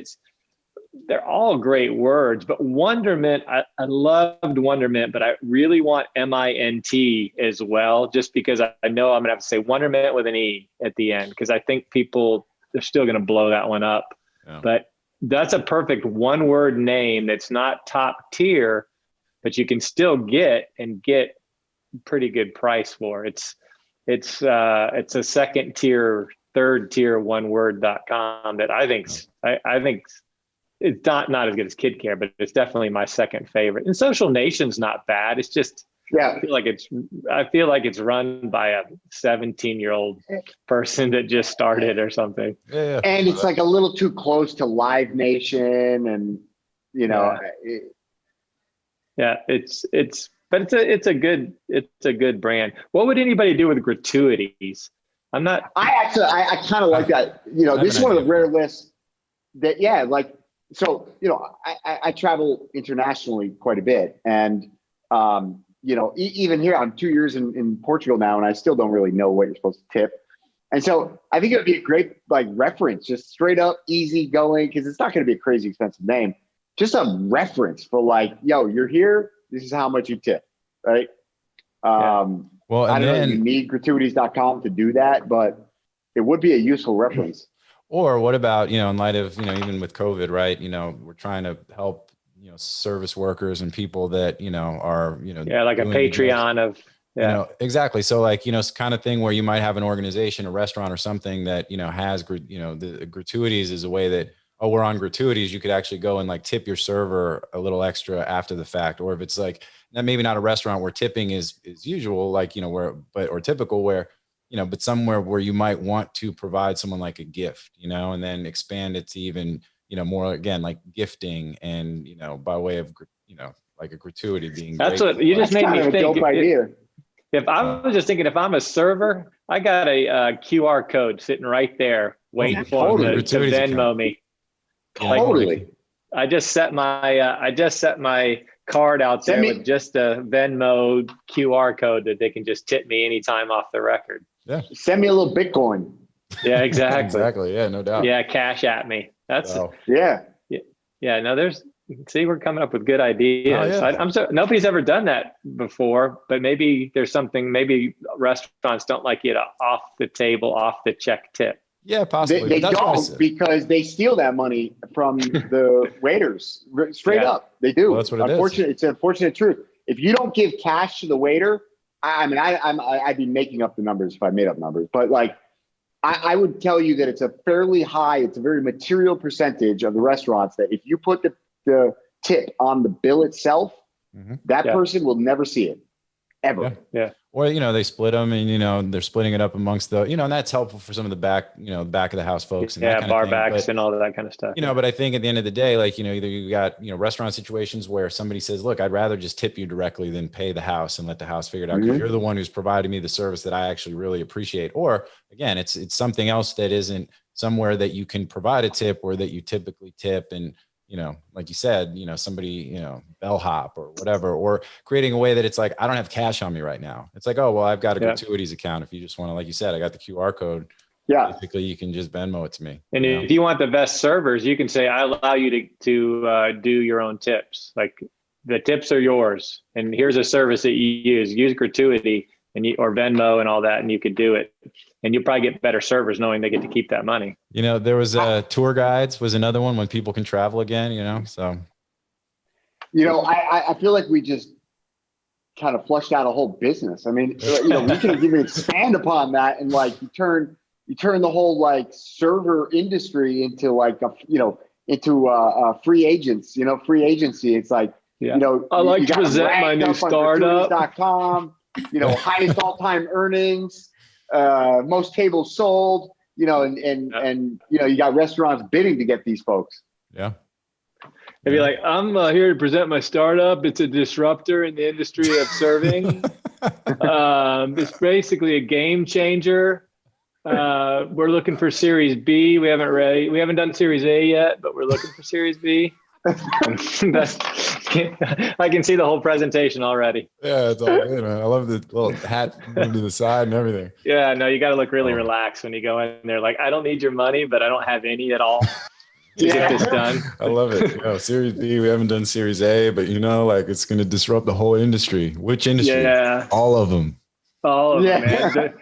Speaker 3: they're all great words. But wonderment, I loved wonderment, but I really want MINT as well, just because I know I'm gonna have to say wonderment with an E at the end, because I think people, they're still gonna blow that one up. Yeah. But that's a perfect one-word name that's not top tier, but you can still get pretty good price for. It's a second tier, third tier oneword.com that I think it's not as good as KidCare, but it's definitely my second favorite. And Social Nation's not bad. It's just I feel like it's run by a 17-year-old person that just started or something. Yeah.
Speaker 4: And it's like a little too close to Live Nation, and
Speaker 3: it's a good brand. What would anybody do with gratuities? I kind of like that. This is one of the rare lists that I travel internationally quite a bit, and even here, I'm 2 years in Portugal now, and I still don't really know what you're supposed to tip. And so I think it would be a great reference, just straight up, easy going, because it's not going to be a crazy expensive name. Just a reference for you're here, this is how much you tip, right? Well, I don't know if you need gratuities.com to do that, but it would be a useful reference.
Speaker 1: Or what about, in light of, even with COVID, right? We're trying to help service workers and people that are
Speaker 3: like a Patreon of
Speaker 1: exactly. So it's kind of thing where you might have an organization, a restaurant or something that has the gratuities is a way that we're on gratuities, you could actually go and tip your server a little extra after the fact. Or if it's maybe not a restaurant where tipping is usual, or typical where but somewhere where you might want to provide someone a gift, and then expand it to even more, again, gifting and, by way of, a gratuity being.
Speaker 3: That's what you just made me think.
Speaker 4: Dope idea.
Speaker 3: If I was just thinking, if I'm a server, I got a QR code sitting right there waiting for them to Venmo me.
Speaker 4: Totally.
Speaker 3: I just set my card out there with just a Venmo QR code that they can just tip me anytime off the record.
Speaker 1: Yeah.
Speaker 4: Send me a little Bitcoin.
Speaker 3: Yeah, exactly.
Speaker 1: Exactly. Yeah, no doubt.
Speaker 3: Yeah, cash at me. That's
Speaker 4: yeah.
Speaker 3: Yeah, no, See, we're coming up with good ideas.
Speaker 1: Oh, yeah.
Speaker 3: I'm so nobody's ever done that before, but maybe there's something. Maybe restaurants don't like you to off the table, off the check tip.
Speaker 1: Yeah, possibly.
Speaker 4: They don't, because they steal that money from the waiters straight up. They do.
Speaker 1: Well, that's what it is.
Speaker 4: It's an unfortunate truth. If you don't give cash to the waiter, I mean, I'd be making up the numbers if I made up numbers, but like, I would tell you that it's a fairly high, it's a very material percentage of the restaurants that if you put the tip on the bill itself, that person will never see it ever.
Speaker 3: Yeah.
Speaker 1: Or, they split them and, they're splitting it up amongst the, and that's helpful for some of the back of the house folks. And that kind
Speaker 3: bar
Speaker 1: of thing.
Speaker 3: backs and all of that kind of stuff.
Speaker 1: But I think at the end of the day, like, either you got, restaurant situations where somebody says, look, I'd rather just tip you directly than pay the house and let the house figure it out. Because you're the one who's providing me the service that I actually really appreciate. Or again, it's something else that isn't somewhere that you can provide a tip or that you typically tip. And, like you said, somebody, bellhop or whatever, or creating a way that it's like, I don't have cash on me right now. It's like, oh, well, I've got a gratuities account. If you just want to, like you said, I got the QR code. Yeah. Basically, you can just Venmo it to me.
Speaker 3: And if you want the best servers, you can say, I allow you to do your own tips. Like the tips are yours. And here's a service that you use gratuity or Venmo and all that. And you could do it. And you'll probably get better servers knowing they get to keep that money.
Speaker 1: There was tour guides was another one when people can travel again, so.
Speaker 4: I feel like we just kind of flushed out a whole business. I mean, we can even expand upon that and like you turn the whole like server industry into like free agents, free agency. It's like,
Speaker 3: I like to present my new startup.
Speaker 4: .com, highest all-time earnings, most tables sold, and you got restaurants bidding to get these folks.
Speaker 1: Yeah.
Speaker 3: They'd be like, I'm here to present my startup. It's a disruptor in the industry of serving. It's basically a game changer. We're looking for Series B. We haven't done Series A yet, but we're looking for Series B. I can see the whole presentation already.
Speaker 1: Yeah, it's all good, man. I love the little hat to the side and everything.
Speaker 3: Yeah, no, you got to look really relaxed when you go in there. Like, I don't need your money, but I don't have any at all to get this done.
Speaker 1: I love it. Series B, we haven't done Series A, but it's going to disrupt the whole industry. Which industry? Yeah. All of them.
Speaker 3: All of them, man.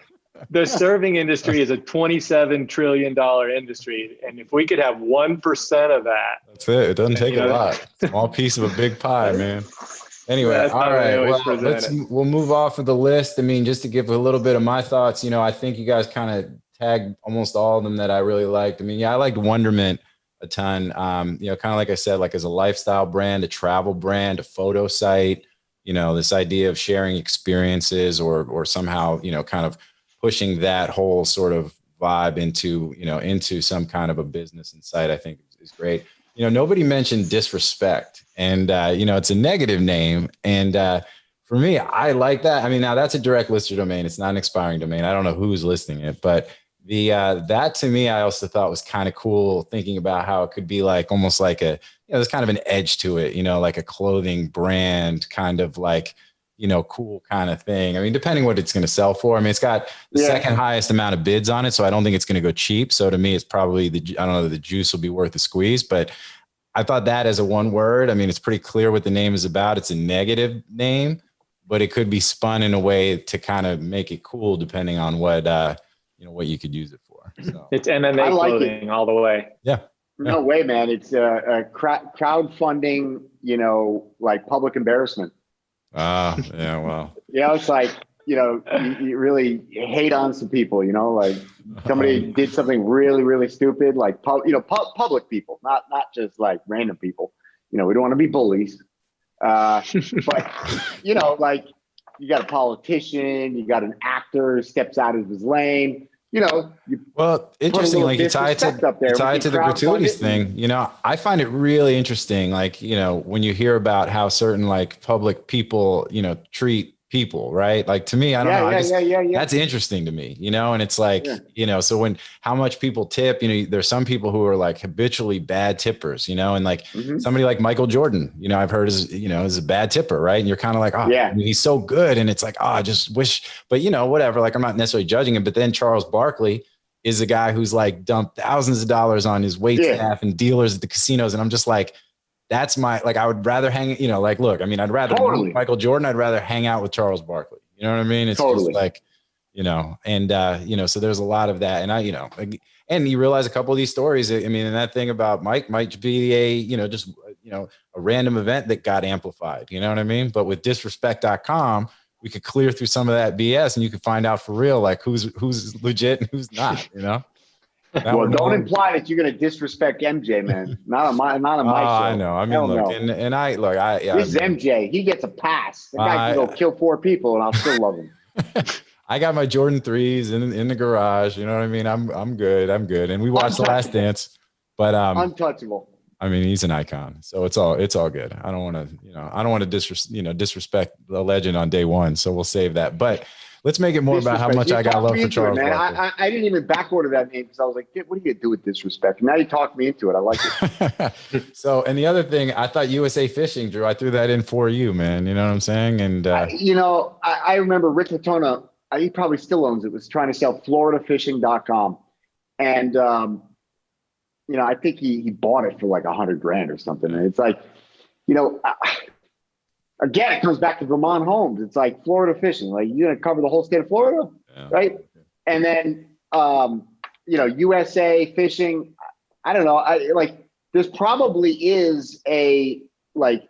Speaker 3: The serving industry is a $27 trillion industry. And if we could have 1% of that.
Speaker 1: That's it. It doesn't take a lot. Small piece of a big pie, man. Anyway, all right. We'll move off of the list. I mean, just to give a little bit of my thoughts, I think you guys kind of tagged almost all of them that I really liked. I mean, I liked Wonderment a ton. Kind of like I said, like as a lifestyle brand, a travel brand, a photo site, this idea of sharing experiences or somehow, kind of pushing that whole sort of vibe into some kind of a business and site, I think is great. Nobody mentioned Disrespect, and it's a negative name. And for me, I like that. I mean, now that's a direct lister domain. It's not an expiring domain. I don't know who's listing it, but that to me, I also thought was kind of cool, thinking about how it could be like almost like there's kind of an edge to it, like a clothing brand kind of like, cool kind of thing. I mean, depending what it's going to sell for. I mean, it's got the second highest amount of bids on it, so I don't think it's going to go cheap. So to me, it's probably I don't know, the juice will be worth the squeeze. But I thought that as a one word, I mean, it's pretty clear what the name is about. It's a negative name, but it could be spun in a way to kind of make it cool, depending on what what you could use it for. So.
Speaker 3: It's MMA clothing all the way.
Speaker 1: Yeah.
Speaker 4: No way, man. It's a crowdfunding, like public embarrassment.
Speaker 1: Yeah, well.
Speaker 4: It's like, you really hate on some people, like somebody did something really, really stupid, like, public people, not just like random people. We don't want to be bullies. But, like you got a politician, you got an actor who steps out of his lane.
Speaker 1: Interesting. Like you tie it to the gratuities thing. I find it really interesting. Like, when you hear about how certain like public people, treat people, right? Like to me, I don't know. That's interesting to me, and it's like, so how much people tip, there's some people who are like habitually bad tippers, and like somebody like Michael Jordan, I've heard is a bad tipper, right? And you're kind of like, I mean, he's so good. And it's like, I just wish, but whatever, like I'm not necessarily judging him, but then Charles Barkley is a guy who's like dumped thousands of dollars on his wait staff and dealers at the casinos. And I'm just like, that's my, like, I would rather hang, you know, like, look, I mean, I'd rather
Speaker 4: Totally.
Speaker 1: Michael Jordan, I'd rather hang out with Charles Barkley. You know what I mean? It's
Speaker 4: Totally.
Speaker 1: just like, you know, and, you know, so there's a lot of that. And I, you know, and you realize a couple of these stories, I mean, and that thing about Mike might be a, you know, just, you know, a random event that got amplified, you know what I mean? But with disrespect.com, we could clear through some of that BS and you could find out for real, like who's legit and who's not, you know?
Speaker 4: Well, don't imply that you're going to disrespect MJ, man. Not on my show.
Speaker 1: I know. I mean, look, and I look,
Speaker 4: this is MJ. He gets a pass. The guy can go kill 4 people, and I'll still love him.
Speaker 1: I got my Jordan 3s in the garage. You know what I mean? I'm good. And we watched The Last Dance, but
Speaker 4: untouchable.
Speaker 1: I mean, he's an icon, so it's all good. I don't want to disrespect the legend on day one. So we'll save that. But let's make it more about how much I got love for Charles Barkley.
Speaker 4: I didn't even backorder that name because I was like, what are you going to do with disrespect? And now you talked me into it. I like it.
Speaker 1: So, and the other thing, I thought USA Fishing, Drew, I threw that in for you, man. You know what I'm saying? And,
Speaker 4: you know, I remember Rick Latona, he probably still owns it, was trying to sell floridafishing.com. And, you know, I think he bought it for like $100,000 or something. And it's like, you know, again, it comes back to Vermont Homes. It's like Florida fishing. Like, you're going to cover the whole state of Florida, right? And then, you know, USA Fishing. I don't know. There's probably is a like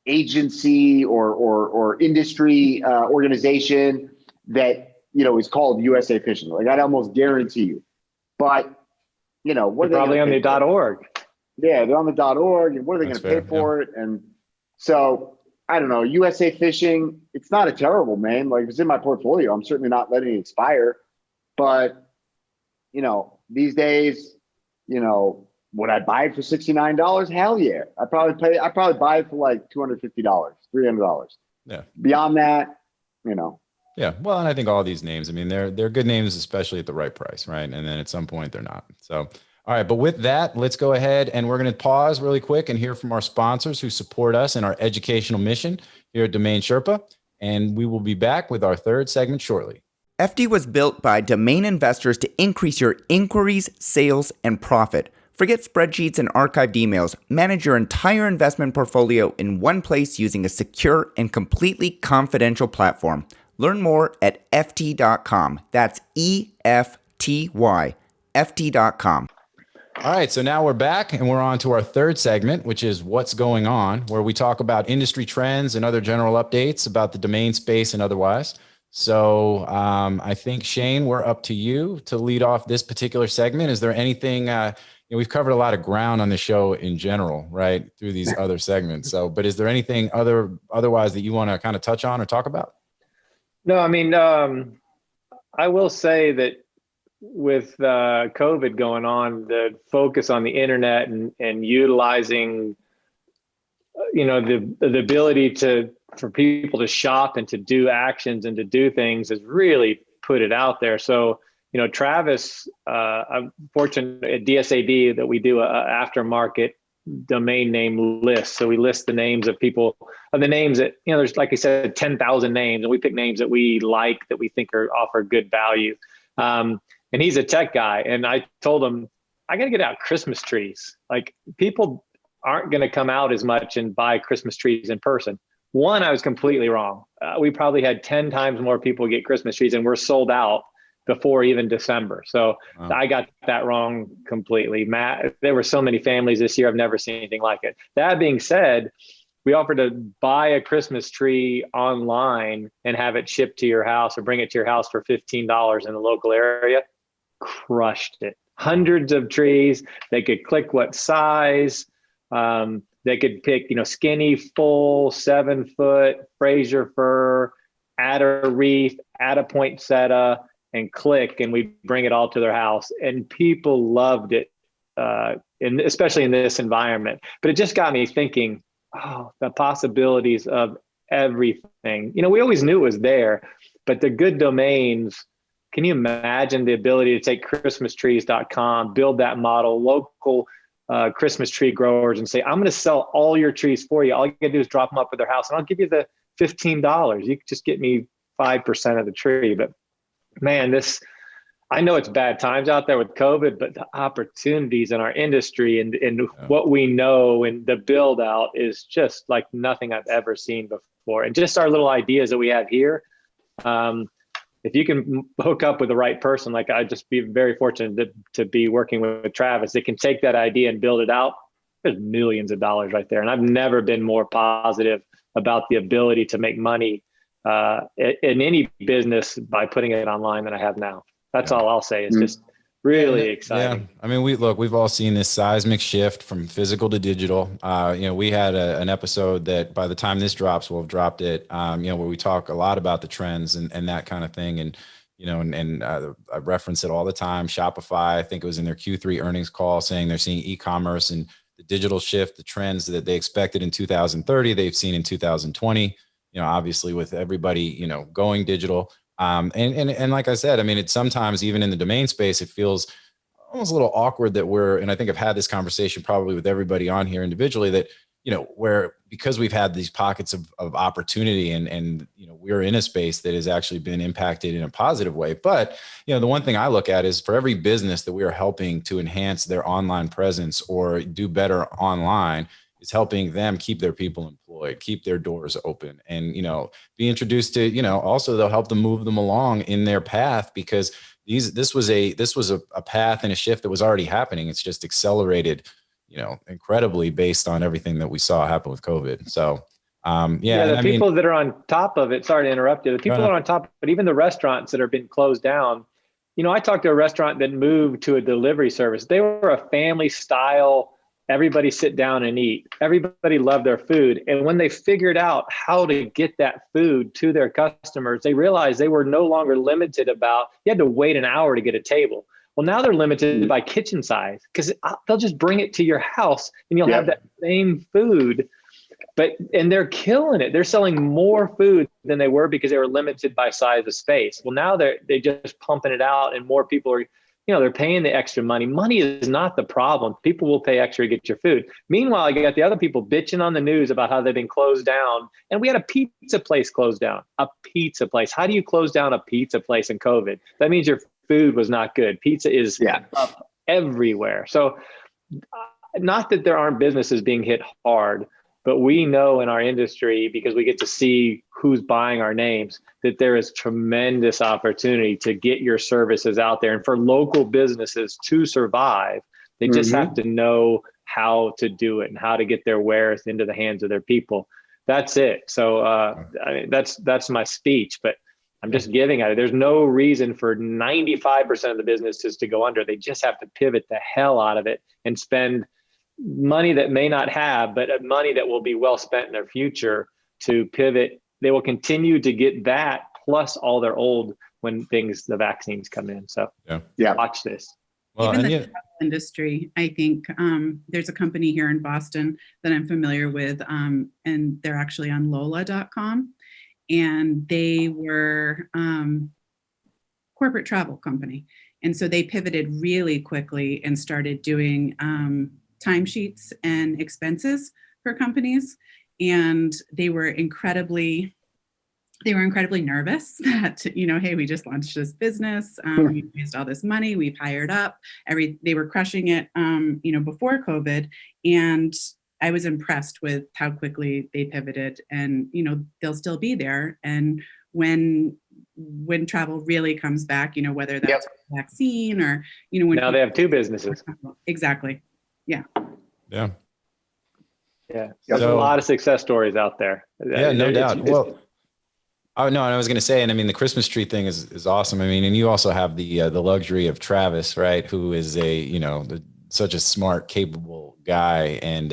Speaker 4: agency or industry organization that, you know, is called USA Fishing. Like, I'd almost guarantee you. But, you know, what are they
Speaker 3: probably on the .org.
Speaker 4: Yeah, they're on the .org. And what are they going to pay for it? And so, I don't know, USA Fishing, it's not a terrible name. Like, it's in my portfolio. I'm certainly not letting it expire. But, you know, these days, you know, would I buy it for $69? Hell yeah. I'd probably buy it for like $250, $300.
Speaker 1: Yeah.
Speaker 4: Beyond that, you know.
Speaker 1: Yeah. Well, and I think all these names, I mean, they're good names, especially at the right price, right? And then at some point they're not. So, all right. But with that, let's go ahead and we're going to pause really quick and hear from our sponsors who support us in our educational mission here at Domain Sherpa. And we will be back with our third segment shortly.
Speaker 6: FD was built by domain investors to increase your inquiries, sales, and profit. Forget spreadsheets and archived emails. Manage your entire investment portfolio in one place using a secure and completely confidential platform. Learn more at ft.com. That's EFTY, ft.com.
Speaker 1: All right, so now we're back and we're on to our third segment, which is What's Going On, where we talk about industry trends and other general updates about the domain space and otherwise. So I think, Shane, we're up to you to lead off this particular segment. Is there anything, you know, we've covered a lot of ground on the show in general, right, through these other segments. So, but is there anything otherwise that you want to kind of touch on or talk about?
Speaker 3: No, I mean, I will say that with COVID going on, the focus on the internet and utilizing, you know, the ability for people to shop and to do actions and to do things has really put it out there. So, you know, Travis, I'm fortunate at DSAD that we do a aftermarket domain name list. So we list the names of people, of the names that, you know, there's, like I said, 10,000 names, and we pick names that we like, that we think offer good value. And he's a tech guy. And I told him, I got to get out Christmas trees. Like, people aren't going to come out as much and buy Christmas trees in person. One, I was completely wrong. We probably had 10 times more people get Christmas trees, and we're sold out before even December. So wow. I got that wrong completely. Matt, there were so many families this year. I've never seen anything like it. That being said, we offered to buy a Christmas tree online and have it shipped to your house, or bring it to your house for $15 in the local area. Crushed it. Hundreds of trees. They could click what size. They could pick, you know, skinny, full, 7-foot, Fraser fir, add a wreath, add a poinsettia, and click, and we bring it all to their house. And people loved it, especially in this environment. But it just got me thinking, oh, the possibilities of everything. You know, we always knew it was there, but the good domains, can you imagine the ability to take christmastrees.com, build that model, local Christmas tree growers, and say, I'm going to sell all your trees for you. All you got to do is drop them up at their house, and I'll give you the $15. You can just get me 5% of the tree. But man, I know it's bad times out there with COVID, but the opportunities in our industry and what we know and the build out is just like nothing I've ever seen before. And just our little ideas that we have here. If you can hook up with the right person, like I just be very fortunate to be working with Travis, that can take that idea and build it out. There's millions of dollars right there. And I've never been more positive about the ability to make money in any business by putting it online than I have now. That's all I'll say. It's just really exciting.
Speaker 1: Yeah. I mean, we've all seen this seismic shift from physical to digital. We had an episode that by the time this drops, we'll have dropped it, where we talk a lot about the trends and that kind of thing. And, I reference it all the time. Shopify, I think it was in their Q3 earnings call, saying they're seeing e-commerce and the digital shift, the trends that they expected in 2030, they've seen in 2020, obviously with everybody, going digital. And like I said, I mean, it's sometimes even in the domain space, it feels almost a little awkward that and I think I've had this conversation probably with everybody on here individually that, where, because we've had these pockets of opportunity and, we're in a space that has actually been impacted in a positive way. But, the one thing I look at is for every business that we are helping to enhance their online presence or do better online, is helping them keep their people employed, keep their doors open, and, be introduced to, also they'll help them move them along in their path, because this was a path and a shift that was already happening. It's just accelerated, incredibly based on everything that we saw happen with COVID. So,
Speaker 3: the people that are on top of it, sorry to interrupt you, the people that are on top, but even the restaurants that have been closed down, I talked to a restaurant that moved to a delivery service. They were a family style, everybody sit down and eat. Everybody loved their food. And when they figured out how to get that food to their customers, they realized they were no longer limited about, you had to wait an hour to get a table. Well, now they're limited by kitchen size, because they'll just bring it to your house and you'll have that same food. And they're killing it. They're selling more food than they were because they were limited by size of space. Well, now they're just pumping it out, and more people are, they're paying the extra money. Money is not the problem. People will pay extra to get your food. Meanwhile, you got the other people bitching on the news about how they've been closed down. And we had a pizza place closed down. A pizza place. How do you close down a pizza place in COVID? That means your food was not good. Pizza is up everywhere. So not that there aren't businesses being hit hard, but we know in our industry, because we get to see who's buying our names, that there is tremendous opportunity to get your services out there. And for local businesses to survive, they just have to know how to do it and how to get their wares into the hands of their people. That's it. So that's my speech, but I'm just giving at it. There's no reason for 95% of the businesses to go under. They just have to pivot the hell out of it and spend money that may not have, but money that will be well spent in their future to pivot. They will continue to get that plus all their old when the vaccines come in. So watch this.
Speaker 1: Well,
Speaker 2: even the travel industry, I think there's a company here in Boston that I'm familiar with, and they're actually on Lola.com, and they were corporate travel company. And so they pivoted really quickly and started doing timesheets and expenses for companies. And they were incredibly nervous that, hey, we just launched this business. We've raised all this money. We've hired up. They were crushing it, before COVID. And I was impressed with how quickly they pivoted, and, they'll still be there. And when travel really comes back, whether that's a vaccine or, when
Speaker 3: now they have two businesses.
Speaker 2: Exactly. Yeah.
Speaker 3: There's a lot of success stories out there.
Speaker 1: Yeah, no doubt. Well, oh no, I was going to say, and I mean, the Christmas tree thing is awesome. I mean, and you also have the luxury of Travis, right? Who is such a smart, capable guy, and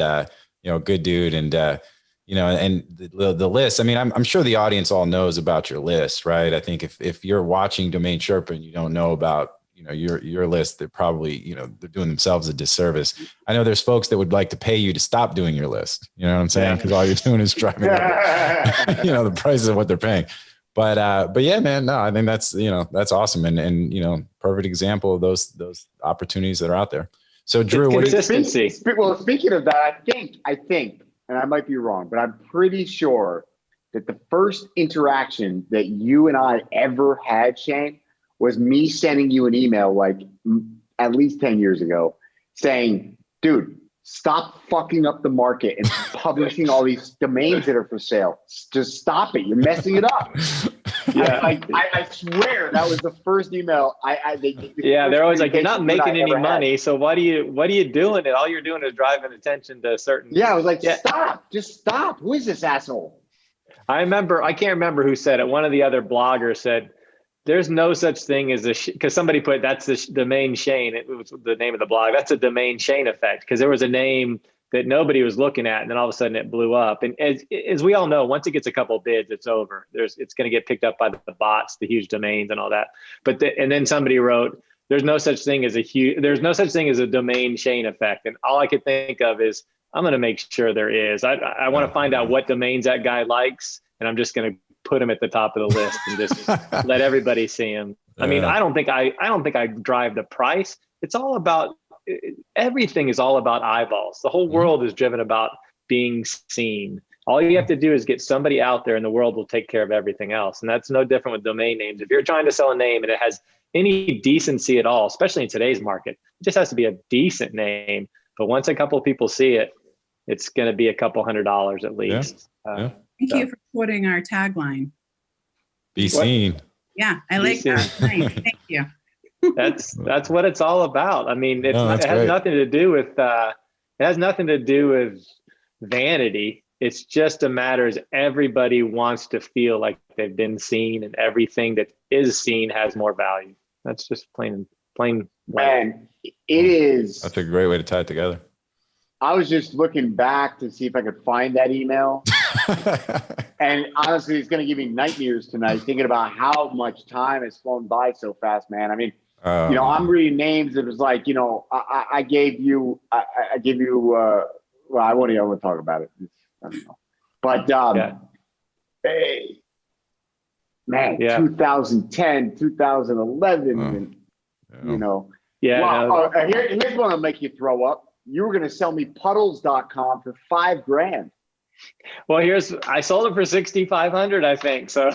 Speaker 1: good dude, and and the list. I mean, I'm sure the audience all knows about your list, right? I think if you're watching Domain Sherpa and you don't know about your list, they're probably, they're doing themselves a disservice. I know there's folks that would like to pay you to stop doing your list. You know what I'm saying? Because all you're doing is driving up, the prices of what they're paying. But yeah, man, no, I think that's awesome. And perfect example of those opportunities that are out there. So Drew, what
Speaker 3: consistency.
Speaker 4: Well, speaking of that, I think, and I might be wrong, but I'm pretty sure that the first interaction that you and I ever had, Shane, was me sending you an email like at least 10 years ago saying, dude, stop fucking up the market and publishing all these domains that are for sale. Just stop it. You're messing it up.
Speaker 3: Yeah.
Speaker 4: I swear that was the first email
Speaker 3: they're always like, you're not making any money,
Speaker 4: had.
Speaker 3: so what are you doing? And all you're doing is driving attention to certain.
Speaker 4: Yeah, I was like, stop, just stop. Who is this asshole?
Speaker 3: I can't remember who said it. One of the other bloggers said, there's no such thing as because somebody put, that's the domain Shane. It was the name of the blog. That's a domain Shane effect, because there was a name that nobody was looking at, and then all of a sudden it blew up. And as we all know, once it gets a couple of bids, it's over. It's going to get picked up by the bots, the huge domains, and all that. And then somebody wrote, there's no such thing as a domain Shane effect. And all I could think of is, I'm going to make sure there is. I want to find out what domains that guy likes, and I'm just going to put him at the top of the list and just let everybody see him. I mean, I don't think I drive the price. It's all about, everything is all about eyeballs. The whole world is driven about being seen. All you have to do is get somebody out there, and the world will take care of everything else. And that's no different with domain names. If you're trying to sell a name and it has any decency at all, especially in today's market, it just has to be a decent name. But once a couple of people see it, it's going to be a couple $100 at least.
Speaker 2: Thank you for quoting our tagline.
Speaker 1: Be seen.
Speaker 2: Yeah, I like that. Nice. Thank you.
Speaker 3: That's what it's all about. I mean, it has nothing to do with vanity. It's just a matter as everybody wants to feel like they've been seen, and everything that is seen has more value. That's just plain.
Speaker 4: Man, it is.
Speaker 1: That's a great way to tie it together.
Speaker 4: I was just looking back to see if I could find that email. And honestly, it's going to give me nightmares tonight thinking about how much time has flown by so fast, man. I mean, I'm reading names that was like, I gave you, well, I won't even talk about it. I don't know. But, hey, man, 2010, 2011, here's one that'll make you throw up. You were going to sell me puddles.com for $5,000.
Speaker 3: Well, I sold it for $6,500, I think. So,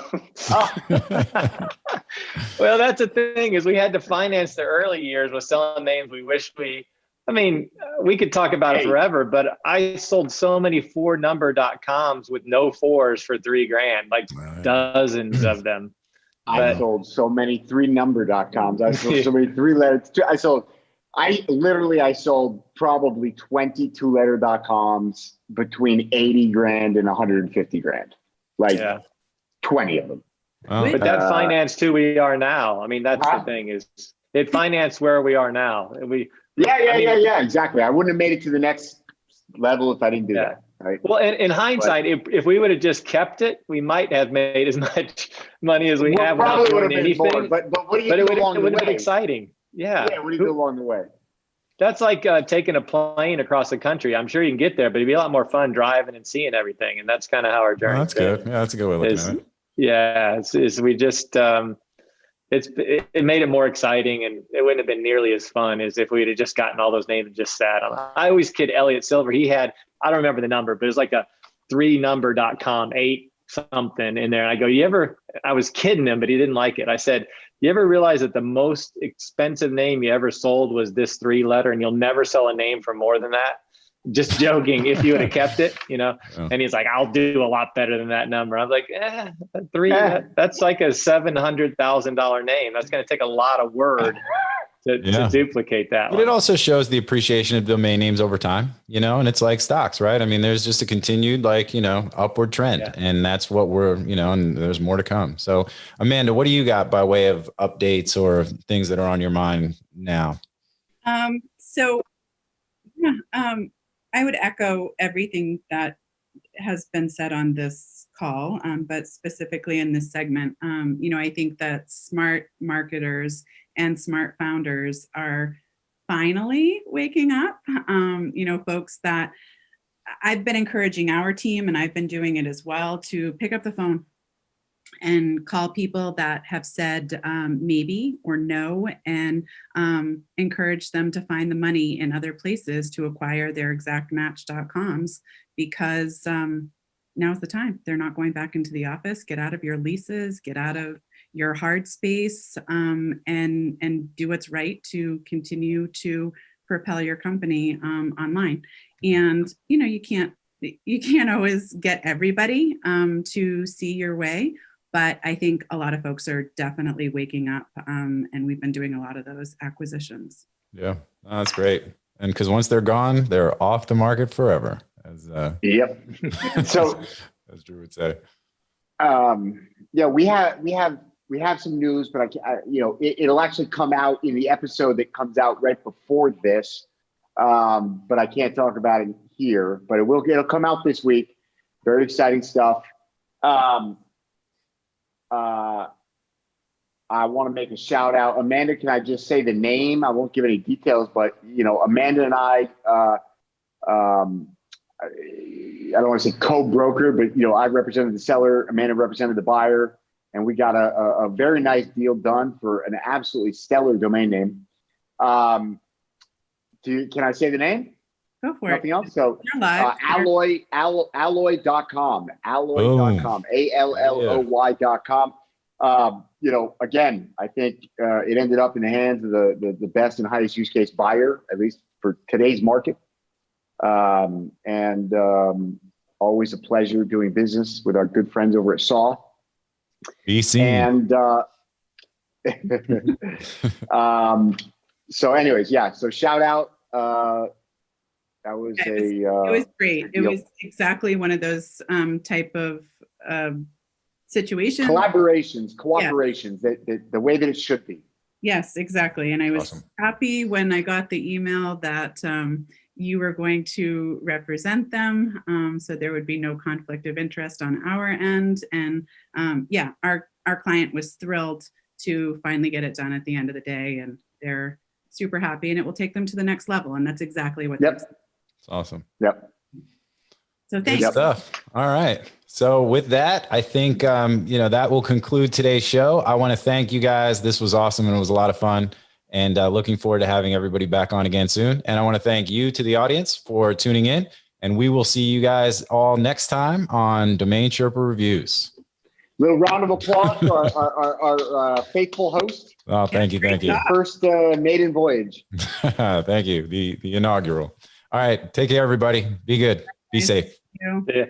Speaker 3: well, that's the thing, is we had to finance the early years with selling names. We could talk about it forever, but I sold so many 4number.coms with no 4s for $3,000, like dozens of them.
Speaker 4: I sold so many 3number.coms. I sold so many 3-letter. I sold probably 20 2-letter.coms between $80,000 and $150,000, like 20 of them.
Speaker 1: Oh,
Speaker 3: but that financed who we are now. I mean, that's the thing, is it financed where we are now.
Speaker 4: Exactly. I wouldn't have made it to the next level if I didn't do that. Right.
Speaker 3: Well, in hindsight, if we would have just kept it, we might have made as much money as we have without doing anything.
Speaker 4: More, but it would have been
Speaker 3: exciting. Yeah.
Speaker 4: What do you do along the way?
Speaker 3: That's like taking a plane across the country. I'm sure you can get there, but it'd be a lot more fun driving and seeing everything. And that's kind of how our journey.
Speaker 1: That's good. Yeah, that's a good way of looking at it.
Speaker 3: Yeah, we just it made it more exciting, and it wouldn't have been nearly as fun as if we'd have just gotten all those names and just sat on. I always kid Elliot Silver. He had, I don't remember the number, but it was like a 3number.com 8 something in there. And I go, I was kidding him, but he didn't like it. I said, you ever realize that the most expensive name you ever sold was this 3-letter, and you'll never sell a name for more than that? Just joking, if you would have kept it, And he's like, I'll do a lot better than that number. I'm like, that's like a $700,000 name. That's going to take a lot of word to duplicate that.
Speaker 1: But it also shows the appreciation of domain names over time, and it's like stocks, right? I mean, there's just a continued upward trend, and that's what we're, and there's more to come. So Amanda, what do you got by way of updates or things that are on your mind now?
Speaker 2: I would echo everything that has been said on this call, but specifically in this segment. I think that smart marketers and smart founders are finally waking up. Folks that I've been encouraging our team, and I've been doing it as well, to pick up the phone and call people that have said maybe or no, and encourage them to find the money in other places to acquire their exactmatch.coms, because now's the time. They're not going back into the office. Get out of your leases, get out of your hard space, and do what's right to continue to propel your company online. And you can't always get everybody to see your way, but I think a lot of folks are definitely waking up, and we've been doing a lot of those acquisitions.
Speaker 1: Yeah, that's great. And because once they're gone, they're off the market forever.
Speaker 4: Yep. So,
Speaker 1: as Drew would say.
Speaker 4: Yeah, we have some news, but it'll actually come out in the episode that comes out right before this. But I can't talk about it here. But it'll come out this week. Very exciting stuff. I want to make a shout out. Amanda, can I just say the name? I won't give any details, but Amanda and I don't want to say co-broker, but I represented the seller, Amanda represented the buyer, and we got a very nice deal done for an absolutely stellar domain name. Can I say the name?
Speaker 2: Go for
Speaker 4: Nothing
Speaker 2: it.
Speaker 4: else. So alloy.com, alloy.com, ALLOY.com. Again, I think it ended up in the hands of the best and highest use case buyer, at least for today's market. Always a pleasure doing business with our good friends over at Saw.
Speaker 1: BC.
Speaker 2: And
Speaker 4: so anyways, yeah. So shout out. That was
Speaker 2: it was great. It was exactly one of those type of situations. Cooperations, the way that it should be. Yes, exactly. And I was
Speaker 1: awesome.
Speaker 2: Happy when I got the email that you were going to represent them. So there would be no conflict of interest on our end. And our client was thrilled to finally get it done at the end of the day. And they're super happy, and it will take them to the next level. And that's exactly what.
Speaker 4: Yep.
Speaker 1: It's awesome.
Speaker 4: Yep.
Speaker 2: So thanks.
Speaker 1: Good stuff. All right. So with that, I think, that will conclude today's show. I want to thank you guys. This was awesome, and it was a lot of fun, and looking forward to having everybody back on again soon. And I want to thank you to the audience for tuning in, and we will see you guys all next time on Domain Sherpa Reviews.
Speaker 4: Little round of applause for our faithful host.
Speaker 1: Oh, thank you. Thank you.
Speaker 4: First maiden voyage.
Speaker 1: Thank you. The inaugural. All right. Take care, everybody. Be good. Be safe.
Speaker 2: Thank you.
Speaker 3: Yeah.